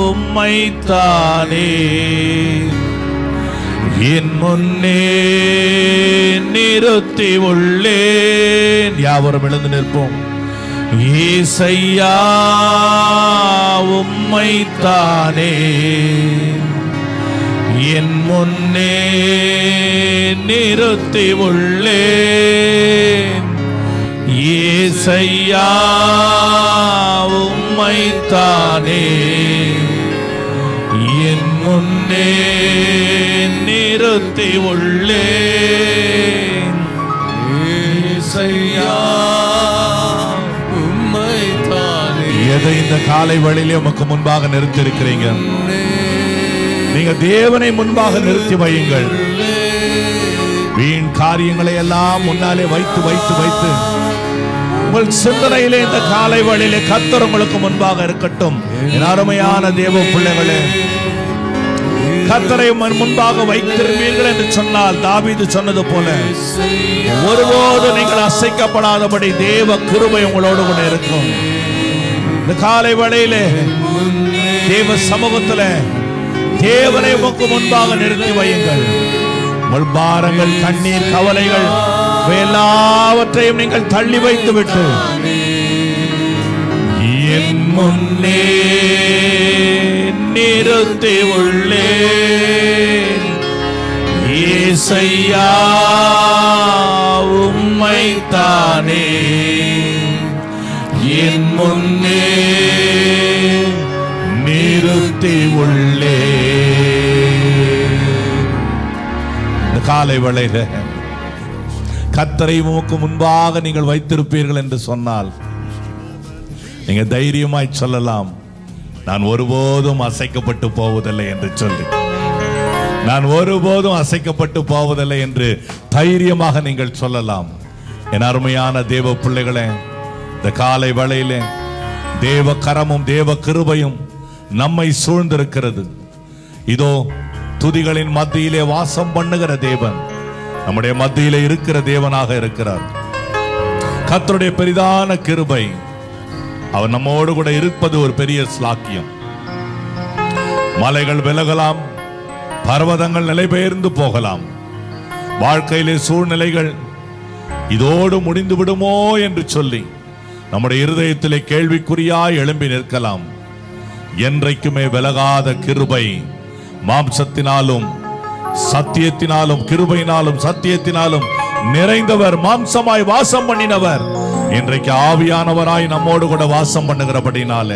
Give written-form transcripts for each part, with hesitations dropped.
உம்மைத்தானே என் முன்னே நிறுத்தி உள்ளேன். யாவரும் எழுந்து நிற்போம். ஏசையா உம்மைத்தானே என் முன்னே நிறுத்தி உள்ளேன். ஏசையா உம்மைத்தானே என் முன்னே நிறுத்தி உள்ளேன். ஏசையா உம்மைத்தானே. எதை இந்த காலை வழியிலே உமக்கு முன்பாக நிறுத்தி இருக்கிறீங்க? நீங்க தேவனை முன்பாக நிறுத்தி வையுங்கள். வீண் காரியங்களை எல்லாம் முன்னாலே வைத்து வைத்து வைத்து உங்கள் சிந்தனையிலே இந்த காலை வழியிலே கர்த்தர் உங்களுக்கு முன்பாக இருக்கட்டும். என் அருமையான தேவ பிள்ளைகளே, கர்த்தரை முன்பாக வைத்திருப்பீர்கள் என்று சொன்னால் தாவீது சொன்னது போல ஒருபோது நீங்கள் அசைக்கப்படாதபடி தேவ கிருபை உங்களோடு கூட இருக்கும். இந்த காலை வேளையிலே தேவ சமூகத்தில் தேவனை உமக்கு முன்பாக நிறுத்தி வையுங்கள். உங்கள் பாரங்கள், கண்ணீர், கவலைகள் எல்லாவற்றையும் நீங்கள் தள்ளி வைத்து விட்டு என் முன்னே நிறுத்தி உள்ளேன். ஏசையா உம்மைத்தானே என் முன்னே நிறுத்தி உள்ளேன். இந்த காலை வேளையில கர்த்தரை உமக்கு முன்பாக நீங்கள் வைத்திருப்பீர்கள் என்று சொன்னால் நீங்க தைரியமாய் சொல்லலாம், நான் ஒருபோதும் அசைக்கப்பட்டு போவதில்லை என்று சொல்லி. நான் ஒருபோதும் அசைக்கப்பட்டு போவதில்லை என்று தைரியமாக நீங்கள் சொல்லலாம். என் அருமையான தேவ பிள்ளைகளே, இந்த காலை வேளையிலே தேவ கரமும் தேவ கிருபையும் நம்மை சூழ்ந்திருக்கிறது. இதோ துதிகளின் மத்தியிலே வாசம் பண்ணுகிற தேவன் நம்முடைய மத்தியிலே இருக்கிற தேவனாக இருக்கிறார். கர்த்தருடைய பெரிதான கிருபை, அவர் நம்மோடு கூட இருப்பது ஒரு பெரிய ஸ்லாக்கியம். மலைகள் விலகலாம், பர்வதங்கள் நிலைபெயர்ந்து போகலாம், வாழ்க்கையிலே சூழ்நிலைகள் இதோடு முடிந்து விடுமோ என்று சொல்லி நம்முடைய இருதயத்திலே கேள்விக்குறியாய் எழும்பி நிற்கலாம். என்றைக்குமே விலகாத கிருபை, மாம்சத்தினாலும் சத்தியத்தினாலும், கிருபையினாலும் சத்தியத்தினாலும் நிறைந்தவர், மாம்சமாய் வாசம் பண்ணினவர் இன்றைக்கு ஆவியானவராய் நம்மோடு கூட வாசம் பண்ணுகிறபடினால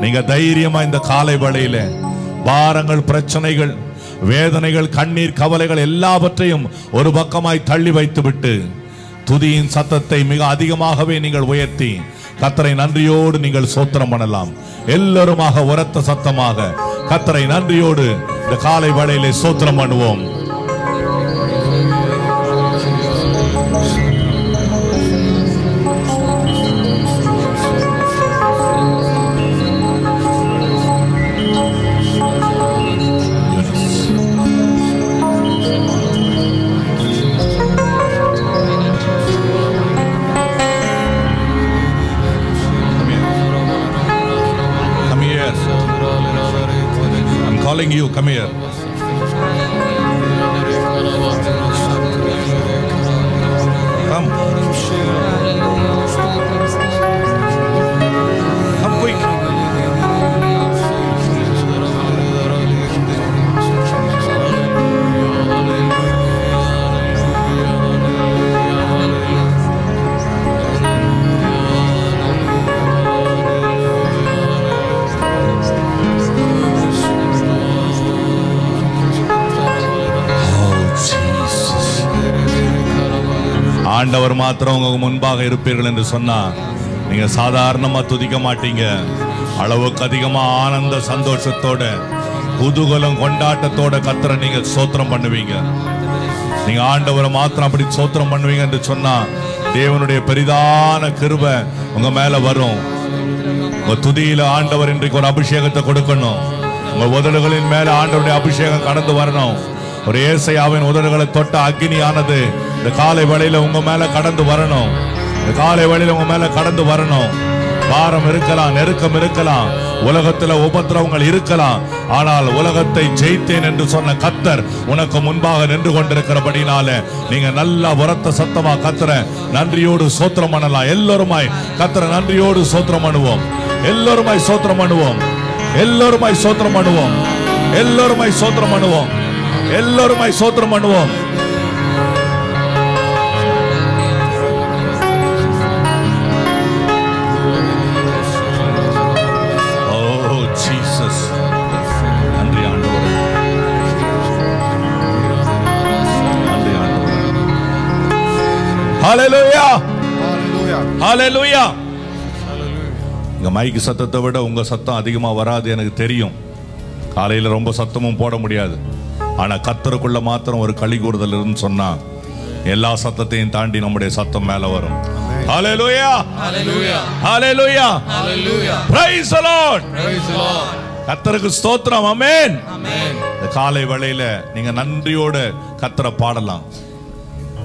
நீங்க தைரியமா இந்த காலை வேளையில பாரங்கள், பிரச்சனைகள், வேதனைகள், கண்ணீர், கவலைகள் எல்லாவற்றையும் ஒரு பக்கமாய் தள்ளி வைத்துவிட்டு துதியின் சத்தத்தை மிக அதிகமாகவே நீங்கள் உயர்த்தி கர்த்தரை நன்றியோடு நீங்கள் ஸ்தோத்திரம் பண்ணலாம். எல்லாருமாக உரத்த சத்தமாக கர்த்தரை நன்றியோடு இந்த காலை வேளையிலே ஸ்தோத்திரம் பண்ணுவோம். Calling you, come here. Come. Come quick. ஆண்டவர் மாத்திரம் உங்க முன்பாக இருப்பீர்கள் என்று சொன்னா நீங்க சாதாரணமா துதிக்க மாட்டீங்க. அளவுக்கு அதிகமா ஆனந்த சந்தோஷத்தோட, குதூகலம், கொண்டாட்டத்தோட கர்த்தரை நீங்க ஸ்தோத்திரம் பண்ணுவீங்க. நீங்க ஆண்டவரை மாத்திரம் அப்படி ஸ்தோத்திரம் பண்ணுவீங்க என்று சொன்னா தேவனுடைய பெரிதான கிருபை உங்க மேல வரும். உங்க துதியில ஆண்டவர் இன்றைக்கு ஒரு அபிஷேகத்தை கொடுக்கணும். உங்க உதடுகளின் மேல ஆண்டவருடைய அபிஷேகம் கடந்து வரணும். ஒரு ஏசாயாவின் உதடுகளை தொட்ட அக்கினியானது இந்த காலை வேளையில உங்க மேல கடந்து வரணும். இந்த காலை வேளையில உங்க மேல கடந்து வரணும். பாரம் இருக்கலாம், நெருக்கம் இருக்கலாம், உலகத்தில் உபத்திரவங்கள் இருக்கலாம். ஆனால் உலகத்தை ஜெயித்தேன் என்று சொன்ன கர்த்தர் உனக்கு முன்பாக நின்று கொண்டிருக்கிறபடினால நீங்க நல்லா உரத்த சத்தமா கர்த்தரை நன்றியோடு ஸ்தோத்திரம் பண்ணலாம். எல்லோருமாய் கர்த்தரை நன்றியோடு ஸ்தோத்திரம் பண்ணுவோம். எல்லோருமாய் ஸ்தோத்திரம் பண்ணுவோம். எல்லோருமாய் ஸ்தோத்திரம் பண்ணுவோம். எல்லோருமாய் ஸ்தோத்திரம் பண்ணுவோம். எல்லோருமாய் ஸ்தோத்திரம் பண்ணுவோம். ஹல்லேலூயா, ஹல்லேலூயா. இங்க மைக்கு சத்தத்தை விட உங்க சத்தம் அதிகமா வராது எனக்கு தெரியும். காலையில ரொம்ப சத்தமும் போட முடியாது. ஆனா கர்த்தருக்குள்ள மாத்திரம் ஒரு களி கூறுதல் இருந்து சொன்னா எல்லா சத்தத்தையும் தாண்டி நம்முடைய சத்தம் மேல வரும். Hallelujah, hallelujah, hallelujah, hallelujah. Praise the Lord, praise the Lord. கர்த்தருக்கு ஸ்தோத்திரம். ஆமென், ஆமென். இந்த காலை வேளையில நீங்க நன்றியோட கர்த்தரை பாடலாம்.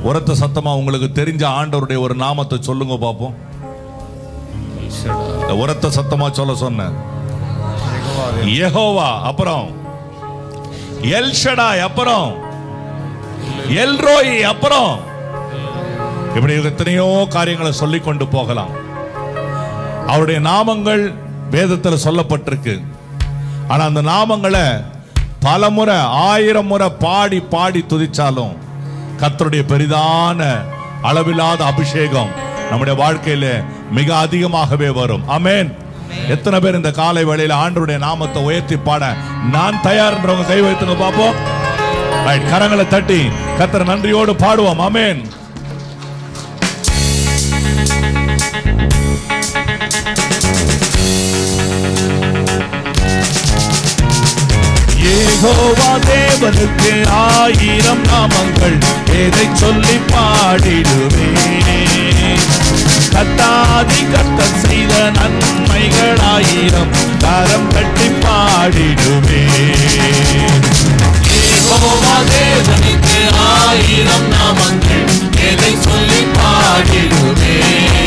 உரத்த சத்தமா உங்களுக்கு தெரிஞ்ச ஆண்டவருடைய ஒரு நாமத்தை சொல்லுங்க பாப்போம். உரத்த சத்தமா சொல்ல சொன்னேன். யெகோவா, அப்புறம் எல் ஷடாய், அப்புறம் எல் ரோயி, அப்புறம் இப்படி எத்தனையோ காரியங்களை சொல்லிக் கொண்டு போகலாம். அவருடைய நாமங்கள் வேதத்தில் சொல்லப்பட்டிருக்கு. ஆனா அந்த நாமங்களை பல முறை 1000 முறை பாடி பாடி துதிச்சாலும் கர்த்தருடைய பெரிதான அளவில்லாத அபிஷேகம் நம்முடைய வாழ்க்கையில மிக அதிகமாகவே வரும். ஆமென். எத்தனை பேர் இந்த காலை வேளையில ஆண்டவருடைய நாமத்தை உயர்த்தி பாட நான் தயார்ன்றவங்க கை வைத்துங்க பாப்போம். கரங்களை தட்டி கர்த்தரை நன்றியோடு பாடுவோம். ஆமென். யெகோவா தேவனுக்கு 1000 நாமங்கள், எதை சொல்லி பாடிடுவேன். கர்த்தாதி கர்த்தர் செய்த நன்மைகள் 1000, கரம் கட்டி பாடிடுவேன். யெகோவா தேவனுக்கு 1000 நாமங்கள், எதை சொல்லி பாடிடுவேன்.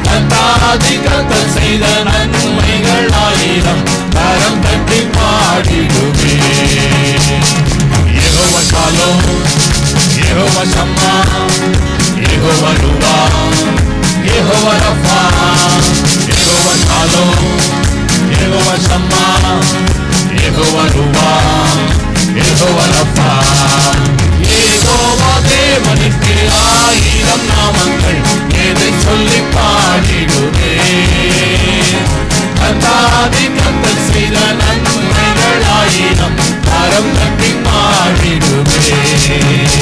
கர்த்தாதி கர்த்தர் செய்த நன்மைகள் 1000, கரம் தட்டி பாடிடுவேன். யெகோவா ஷாலோம், யெகோவா ஷம்மா, யெகோவா ருவா, யெகோவா ரஃபா. யெகோவா ஷாலோம், யெகோவா ஷம்மா, யெகோவா ருவா, யெகோவா ரஃபா. யெகோவா தேவனுக்கு 1000 நாமங்கள், எதை சொல்லி பாடிடுவேன். கர்த்தாதி கர்த்தர் செய்த நன்மைகள் 1000, கரம் தட்டி பாடிடுவேன்.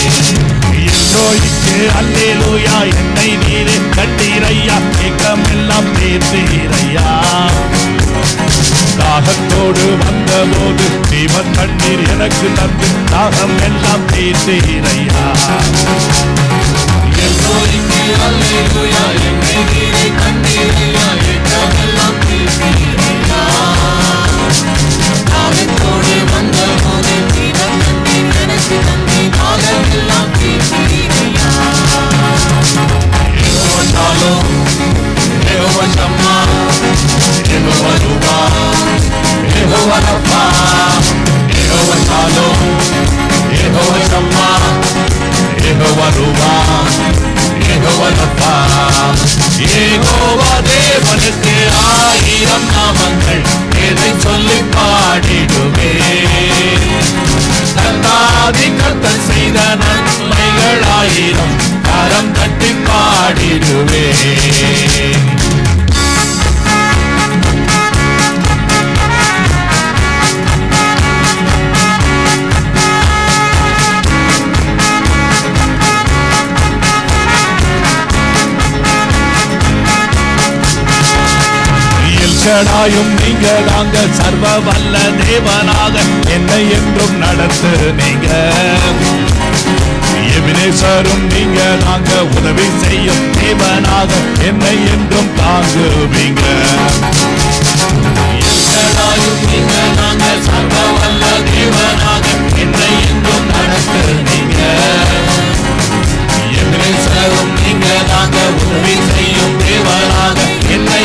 எல்லோய்க்கு அல்லேலூயா, என்னை நீரே கட்டீரையா, ஏக்கமெல்லாம் தீர்த்தீரையா. தாகத்தோடு வந்தபோது ஜீவன் தண்ணீர் எனக்கு தந்து தாகம் எல்லாம் தீர்த்தீரையா. எல்லோய்க்கு அல்லேலூயா, என்னை நீரே கட்டீரையா, ஏக்கமெல்லாம் தீர்த்தீரையா. தாகத்தோடு வந்தபோது ஜீவன் தண்ணீர் எனக்கு தந்து தாகம் எல்லாம் தீர்த்தீரையா. யெகோவா ஷாலோம், யெகோவா ஷம்மா, யெகோவா ருவா, யெகோவா ரஃபா. யெகோவா ஷாலோம், யெகோவா ஷம்மா, யெகோவா ருவா, யெகோவா ரஃபா. யெகோவா தேவனுக்கு 1000 நாமங்கள், எதை சொல்லி பாடிடுவேன். கர்த்தாதி கர்த்தர் செய்த நன்மைகள் 1000, கரம் தட்டி பாடிடுவேன். எல்ஷடாயும் நீங்க தாங்க, சர்வ வல்ல தேவனாக என்னை என்றும் நடத்துனீங்க. எபினேசரும் நீங்க தாங்க, உதவி செய்யும் தேவனாக என்னை என்றும் தாங்குவீங்க. எல்ஷடாயும் நீங்க தாங்க, சர்வ வல்ல தேவனாக என்னை என்றும் நடத்துனீங்க. எபினேசரும் நீங்க தாங்க, உதவி செய்யும் தேவனாக என்னை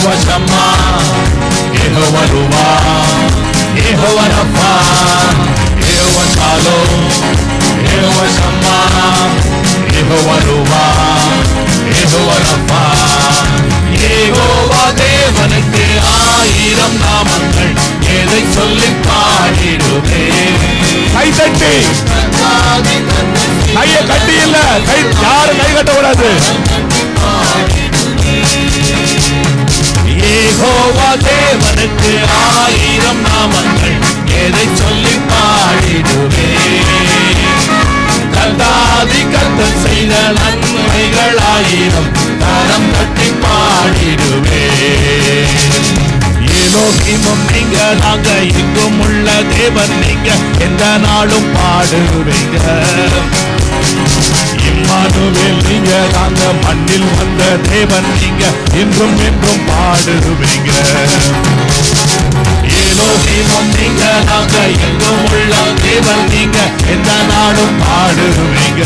யெகோவா ஷம்மா, யெகோவா ருவா, யெகோவா ரஃபா, யெகோவா ஷாலோம், யெகோவா ஷம்மா, யெகோவா ருவா, யெகோவா ரஃபா. யெகோவா தேவனுக்கு 1000 நாமங்கள், எதை சொல்லி பாடிடுவே. கை தட்டி, கையை கட்டி இல்ல, கை யாரும் கை கட்டக்கூடாது. யெகோவா தேவனுக்கு 1000 நாமங்கள், எதை சொல்லி பாடிடுவே. கர்த்தாதி கர்த்தர் செய்த நன்மைகள் 1000, கரம் தட்டி பாடிடுவே. எலோகிமும் நீங்க, நாங்க எங்கும் உள்ள தேவன் நீங்க, எந்த நாளும் பாடுவீங்க. இம்மானுவேல் நீங்க, நாங்க மண்ணில் வந்த தேவன் நீங்க, என்றும் என்றும் பாடுவீங்க. எலோகிமும் நீங்க, நாங்க எங்கும் உள்ள தேவன் நீங்க, எந்த நாளும் பாடுவீங்க.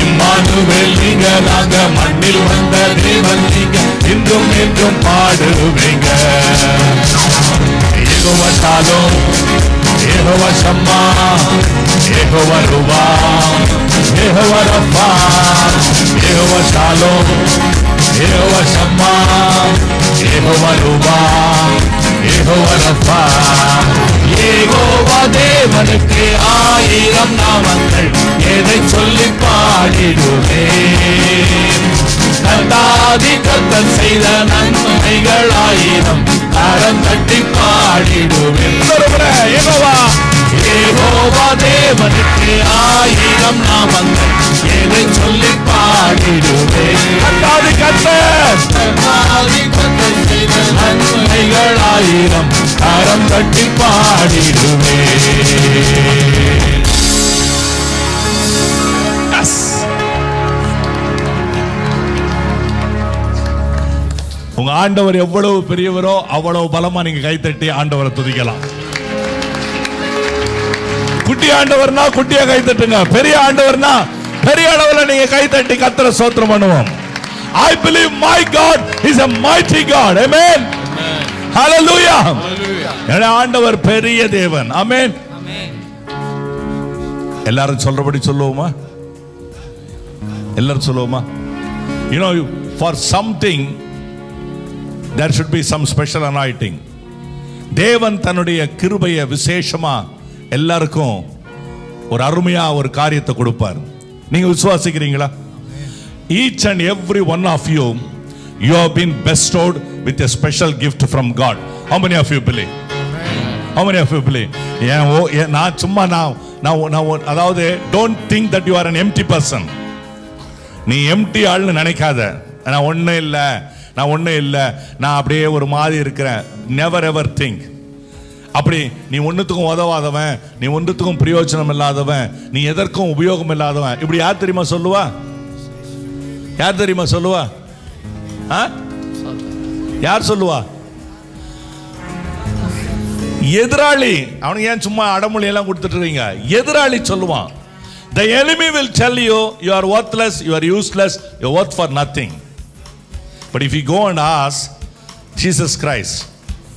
இம்மானுவேல் நீங்க, நாங்க மண்ணில் வந்த தேவன் நீங்க, என்றும் என்றும் பாடுவீங்க. யெகோவா ஷாலோம், யெகோவா ஷம்மா, யெகோவா ருவா, யெகோவா ரஃபா, யெகோவா ஷாலோம், யெகோவா ஷம்மா, யெகோவா ருவா, யெகோவா ரஃபா. யெகோவா தேவனுக்கு 1000 நாமங்கள், எதை சொல்லி பாடிடுவே. கர்த்தாதி கர்த்தர் செய்த நன்மைகள் 1000, கரம் தட்டி பாடிடுவே. யெகோவா தேவனுக்கு 1000 நாமங்கள், எதை சொல்லி பாடிடுவே. கர்த்தாதி கர்த்தர் செய்த நன்மைகள் 1000, கரம் தட்டி பாடிடுவே. உங்க ஆண்டவர் எவ்வளவு பெரியவரோ அவ்வளவு பலமா நீங்க கைத்தட்டி ஆண்டவரை துதிக்கலாம். குட்டி ஆண்டவர்னா குட்டியா கைத்தட்டுங்க, பெரிய ஆண்டவர்னா பெரிய அளவுல நீங்க கைத்தட்டி கர்த்தரை ஸ்தோத்திரம் பண்ணுவோம். I believe my God is a mighty God. Amen. Hallelujah. என்னோட ஆண்டவர் பெரிய தேவன். Amen. எல்லாரும் சொல்றபடி சொல்லுவோமா? எல்லாரும் சொல்லுவோமா? You know, for something there should be some special anointing. தேவன் தன்னுடைய கிருபையை விசேஷமா எல்லாருக்கும் ஒரு அருமையா ஒரு காரியத்தை கொடுப்பார். நீங்க விசுவாசிக்கிறீங்களா? Each and every one of you, you have been bestowed with a special gift from God. How many of you believe? How many of you believe? நான் சும்மா நான் அதாவது don't think that you are an empty person. நீ empty ஆள்னு நினைக்காத. நான் ஒன்றும் இல்லை, நான் அப்படியே ஒரு மாதிரி இருக்கிறேன். நெவர் எவர் திங்க் அப்படி. நீ ஒன்றுத்துக்கும் உதவாதவன், நீ ஒன்றுத்துக்கும் பிரயோஜனம் இல்லாதவன், நீ எதற்கும் உபயோகம் இல்லாதவன், இப்படி யார் தெரியுமா சொல்லுவா? யார் தெரியுமா சொல்லுவா? யார் சொல்லுவா? எதிராளி. அவனுக்கு ஏன் சும்மா அடமொழி எல்லாம் கொடுத்துட்டு இருக்கீங்க? எதிராளி சொல்லுவான். The enemy will tell you you are worthless, you are useless, you are worth for nothing. But if you go and ask Jesus Christ,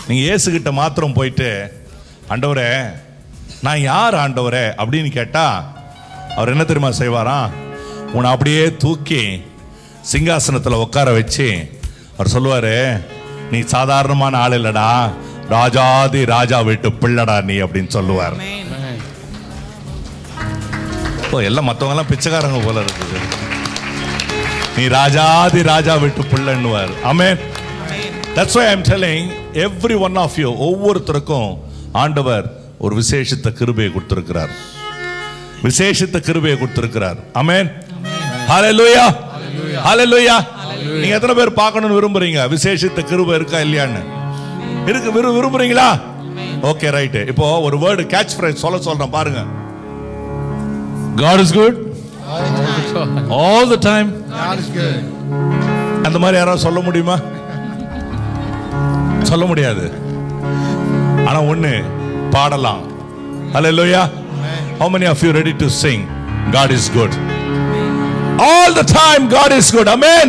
நீங்க இயேசு கிட்ட மாத்திரம் போயிட்டு, ஆண்டவரே நான் யார் ஆண்டவரே அப்படின்னு கேட்டா அவர் என்ன தெரியுமா செய்வாரா? உன்னை அப்படியே தூக்கி சிங்காசனத்தில் உட்கார வச்சு அவர் சொல்லுவாரு, நீ சாதாரணமான ஆள் இல்லடா, ராஜாதி ராஜா வீட்டு பிள்ளடா நீ அப்படின்னு சொல்லுவார். எல்லாம் மற்றவங்க எல்லாம் பிச்சைக்காரங்க போல இருக்குது. நீ ராஜாதி ராஜா வீட்டு பிள்ளைன்னுவார். ஆமென். That's why I'm telling every one of you, ஒவ்வொருத்தருக்கும் ஆண்டவர் ஒரு விசேஷித்த கிருபையை கொடுத்திருக்கிறார். விசேஷித்த கிருபையை கொடுத்திருக்கிறார். ஆமென். ஹalleluya. ஹalleluya. நீங்க எத்தனை பேர் பார்க்கணும்னு விரும்புறீங்க? விசேஷித்த கிருபை இருக்கா இல்லையான்னு இருக்கு விரும்புறீங்களா? Okay right. இப்போ ஒரு வேர்டு கேட்ச் ஃப்ரேஸ் சொல்றேன் பாருங்க. God is good all the time. God is good. அந்த மாதிரி யாராவது சொல்ல முடியுமா? சொல்ல முடியாது. ஆனா ஒண்ணு பாடலாம். Hallelujah. How many of you ready to sing? God is good all the time. God is good. Amen.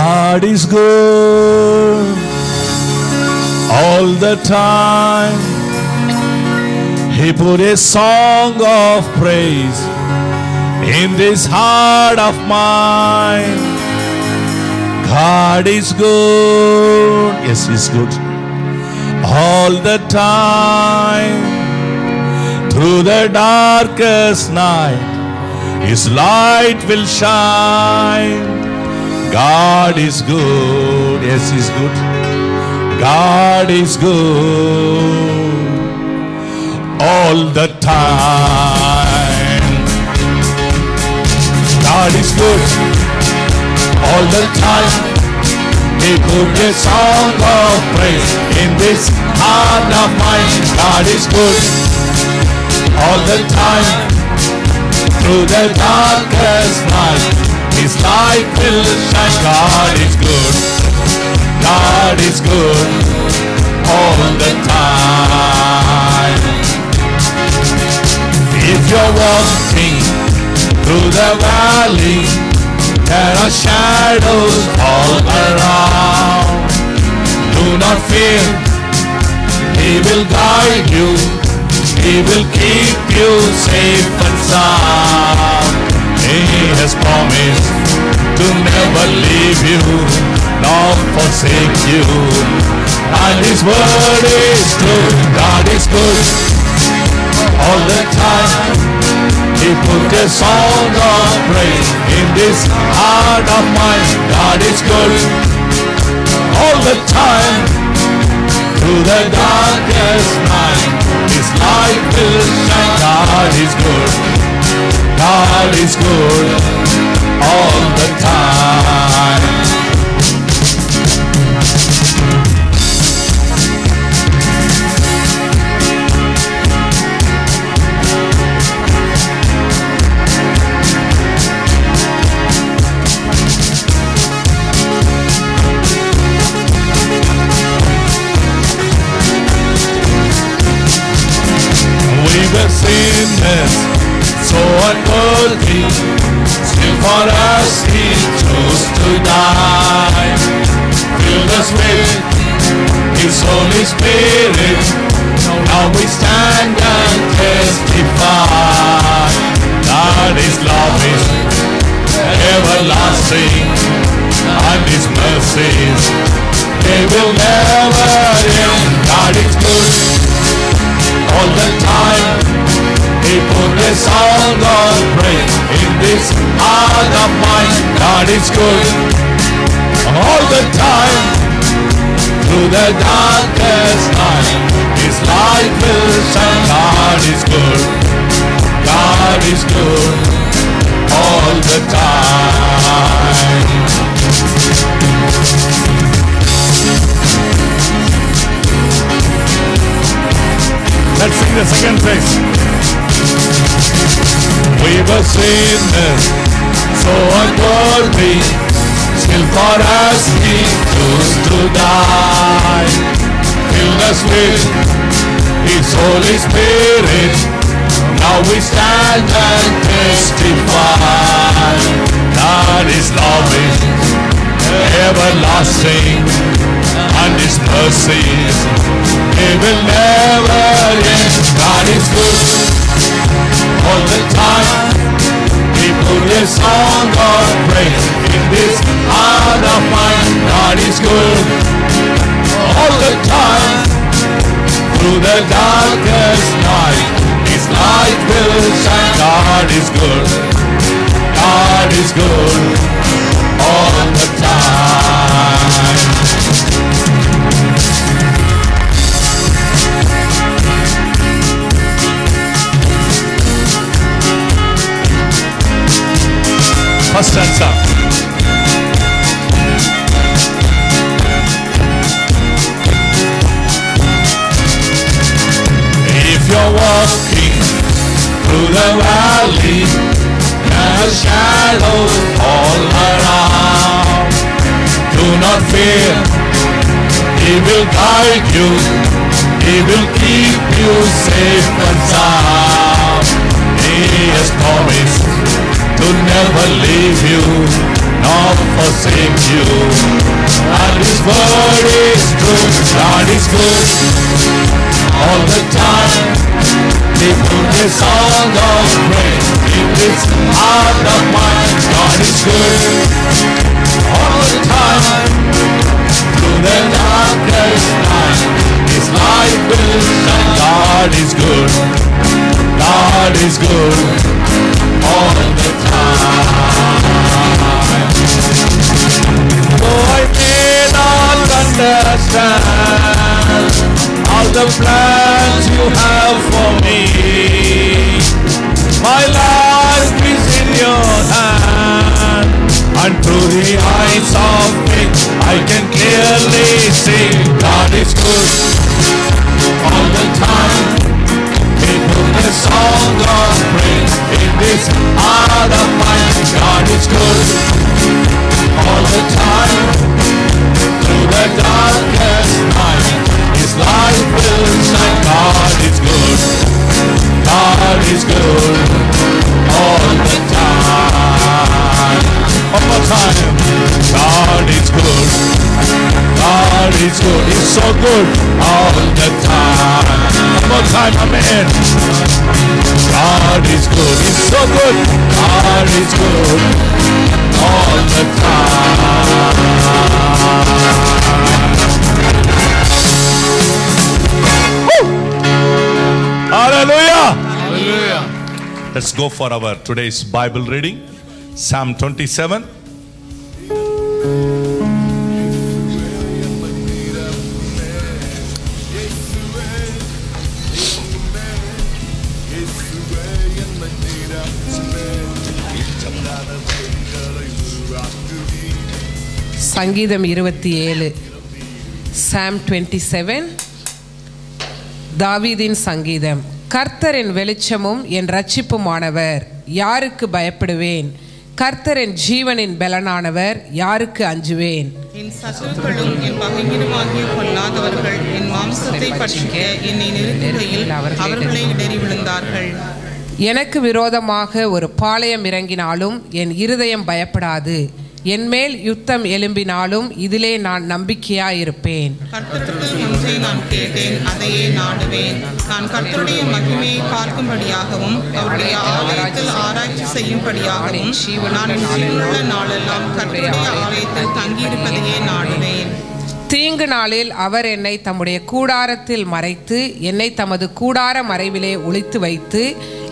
God is good all the time. He put a song of praise in this heart of mine. God is good. Yes, He's good all the time. Through the darkest night, His light will shine. God is good. Yes, He's good. God is good all the time. God is good all the time. He put a song of praise in this heart of mine. God is good all the time. Through the darkest night, His light will shine. God is good. God is good all the time. If you're walking through the valley, there are shadows all around. Do not fear, He will guide you. He will keep you safe and sound. He has promised to never leave you nor forsake you. And His word is true. God is good all the time. He put a song of praise in this heart of mine. God is good all the time. Through the darkest night, His light will shine. God is good. God is good all the time. Sinners, so unworthy, still for us He chose to die. Filled us with His Holy Spirit, now we stand and testify. God is love is everlasting, and His mercies, they will never end. God is good all the time. He put a song of praise in this heart of mine. God is good all the time. Through the darkest night, His light will shine. God is good. God is good all the time. Let's sing the second verse. We were sinners, so unworthy, still for us He chose to die. Filled us with His Holy Spirit, now we stand and testify. God is loving, everlasting, and His mercies, He will never end. God is good all the time. He put a song of praise in this heart of mine. God is good all the time. Through the darkest night, His light will shine. God is good. God is good all the time. First stanza. If you're walking through the valley, there's shadows all around. Do not fear, He will guide you. He will keep you safe and sound. He has promised to never leave you nor forsake you. And His word is true. God is good all the time. They put a song of praise in this heart of mine. God is good all the time. Through the darkest night, His light will shine. God is good. God is good all the time. Though I may not understand all the plans you have for me, my life is in your hand, and through the eyes of faith I can clearly see God is good all the time. He put a song of praise in this heart of mine. God is good all the time. Through the darkest night, His light will shine. God is good. God is good all the time. One more time. God is good. God is good. He's so good all the time. One more time. Amen. God is good. He's so good. God is good all the time. Woo! Hallelujah. Hallelujah. Let's go for our today's Bible reading. Psalm 27. சங்கீதம் 27, Psalm 27, தாவீதின் சங்கீதம். கர்த்தர் என் வெளிச்சமும் என் இரட்சிப்புமானவர், யாருக்கு பயப்படுவேன்? கர்த்தர் என் ஜீவனின் பலனானவர், யாருக்கு அஞ்சுவேன்? என் சத்துருக்களும் என் பகைஞருமாகிய பொல்லாதவர்கள் என் மாம்சத்தை பட்சிக்க என்னை நெருக்குகையில் அவர்களை இடறி விழுந்தார்கள். எனக்கு விரோதமாக ஒரு பாளையம் இறங்கினாலும் என் இருதயம் பயப்படாது. என்மேல் யுத்தம் எழும்பினாலும் இதிலே நான் நம்பிக்கையாயிருப்பேன். கர்த்தரிடத்தில் ஒன்றை நான் கேட்டேன், அதையே நாடுவேன். நான் கர்த்தருடைய மகிமையை பார்க்கும்படியாகவும் அவருடைய ஆலயத்தில் ஆராய்ச்சி செய்யும்படியாகவும் நான் என் ஜீவனுள்ள நாளெல்லாம் கர்த்தருடைய ஆலயத்தில் தங்கியிருப்பதையே நாடுவேன். தீங்கு நாளில் அவர் என்னை தம்முடைய கூடாரத்தில் மறைத்து என்னை தமது கூடார மறைவிலே ஒளித்து வைத்து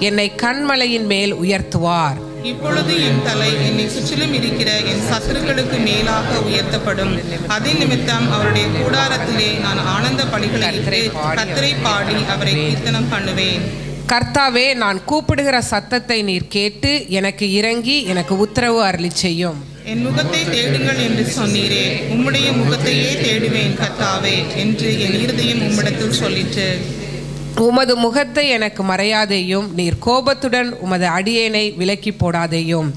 என்னை கன்மலையின் மேல் உயர்த்துவார். இப்பொழுது என் தலை என்னை சுற்றிலும் இருக்கிற என் சத்துருக்களுக்கு மேலாக உயர்த்தப்படும். அதன் நிமித்தம் அவருடைய கூடாரத்திலே நான் ஆனந்த பலிகளிட்டு கர்த்தரை பாடி அவரை கீர்த்தனம் பண்ணுவேன். கர்த்தாவே, நான் கூப்பிடுகிற சத்தத்தை நீர் கேட்டு எனக்கு இறங்கி எனக்கு உத்தரவு அருளி செய்யும். என் முகத்தை தேடுங்கள் என்று சொன்னீரே, உம்முடைய முகத்தையே தேடுவேன் கர்த்தாவே என்று என் இருதயம் உம்மிடத்தில் சொல்லிற்று. உமது முகத்தை எனக்கு மறையாதேயும், நீர் கோபத்துடன் உமது அடியேனை விலக்கி போடாதேயும்.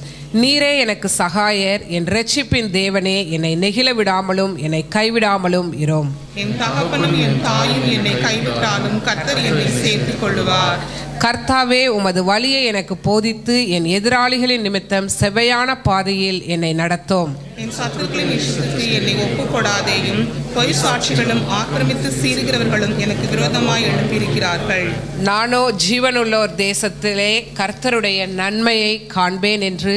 நீரே எனக்கு சகாயர், என் இரட்சிப்பின் தேவனே, என்னை நெகிழ விடாமலும் என்னை கைவிடாமலும் இரும். என் தகப்பனும் என் தாயும் என்னை கைவிட்டாலும் கர்த்தர் என்னை சேர்த்துக் கொள்ளுவார். கர்த்தாவே, உமது வழியை எனக்கு போதித்து என் எதிராளிகளின் நிமித்தம் செவ்வையான பாதையில் என்னை நடத்தும். என் சத்துருக்களின் இஷ்டத்துக்கு என்னை ஒப்புக்கொடாதேயும். பொய் சாட்சிகளும் ஆக்கிரமித்து சீறுகிறவர்களும் எனக்கு விரோதமாய் எழுப்பியிருக்கிறார்கள். நானோ ஜீவனுள்ளோர் தேசத்திலே கர்த்தருடைய நன்மையை காண்பேன் என்று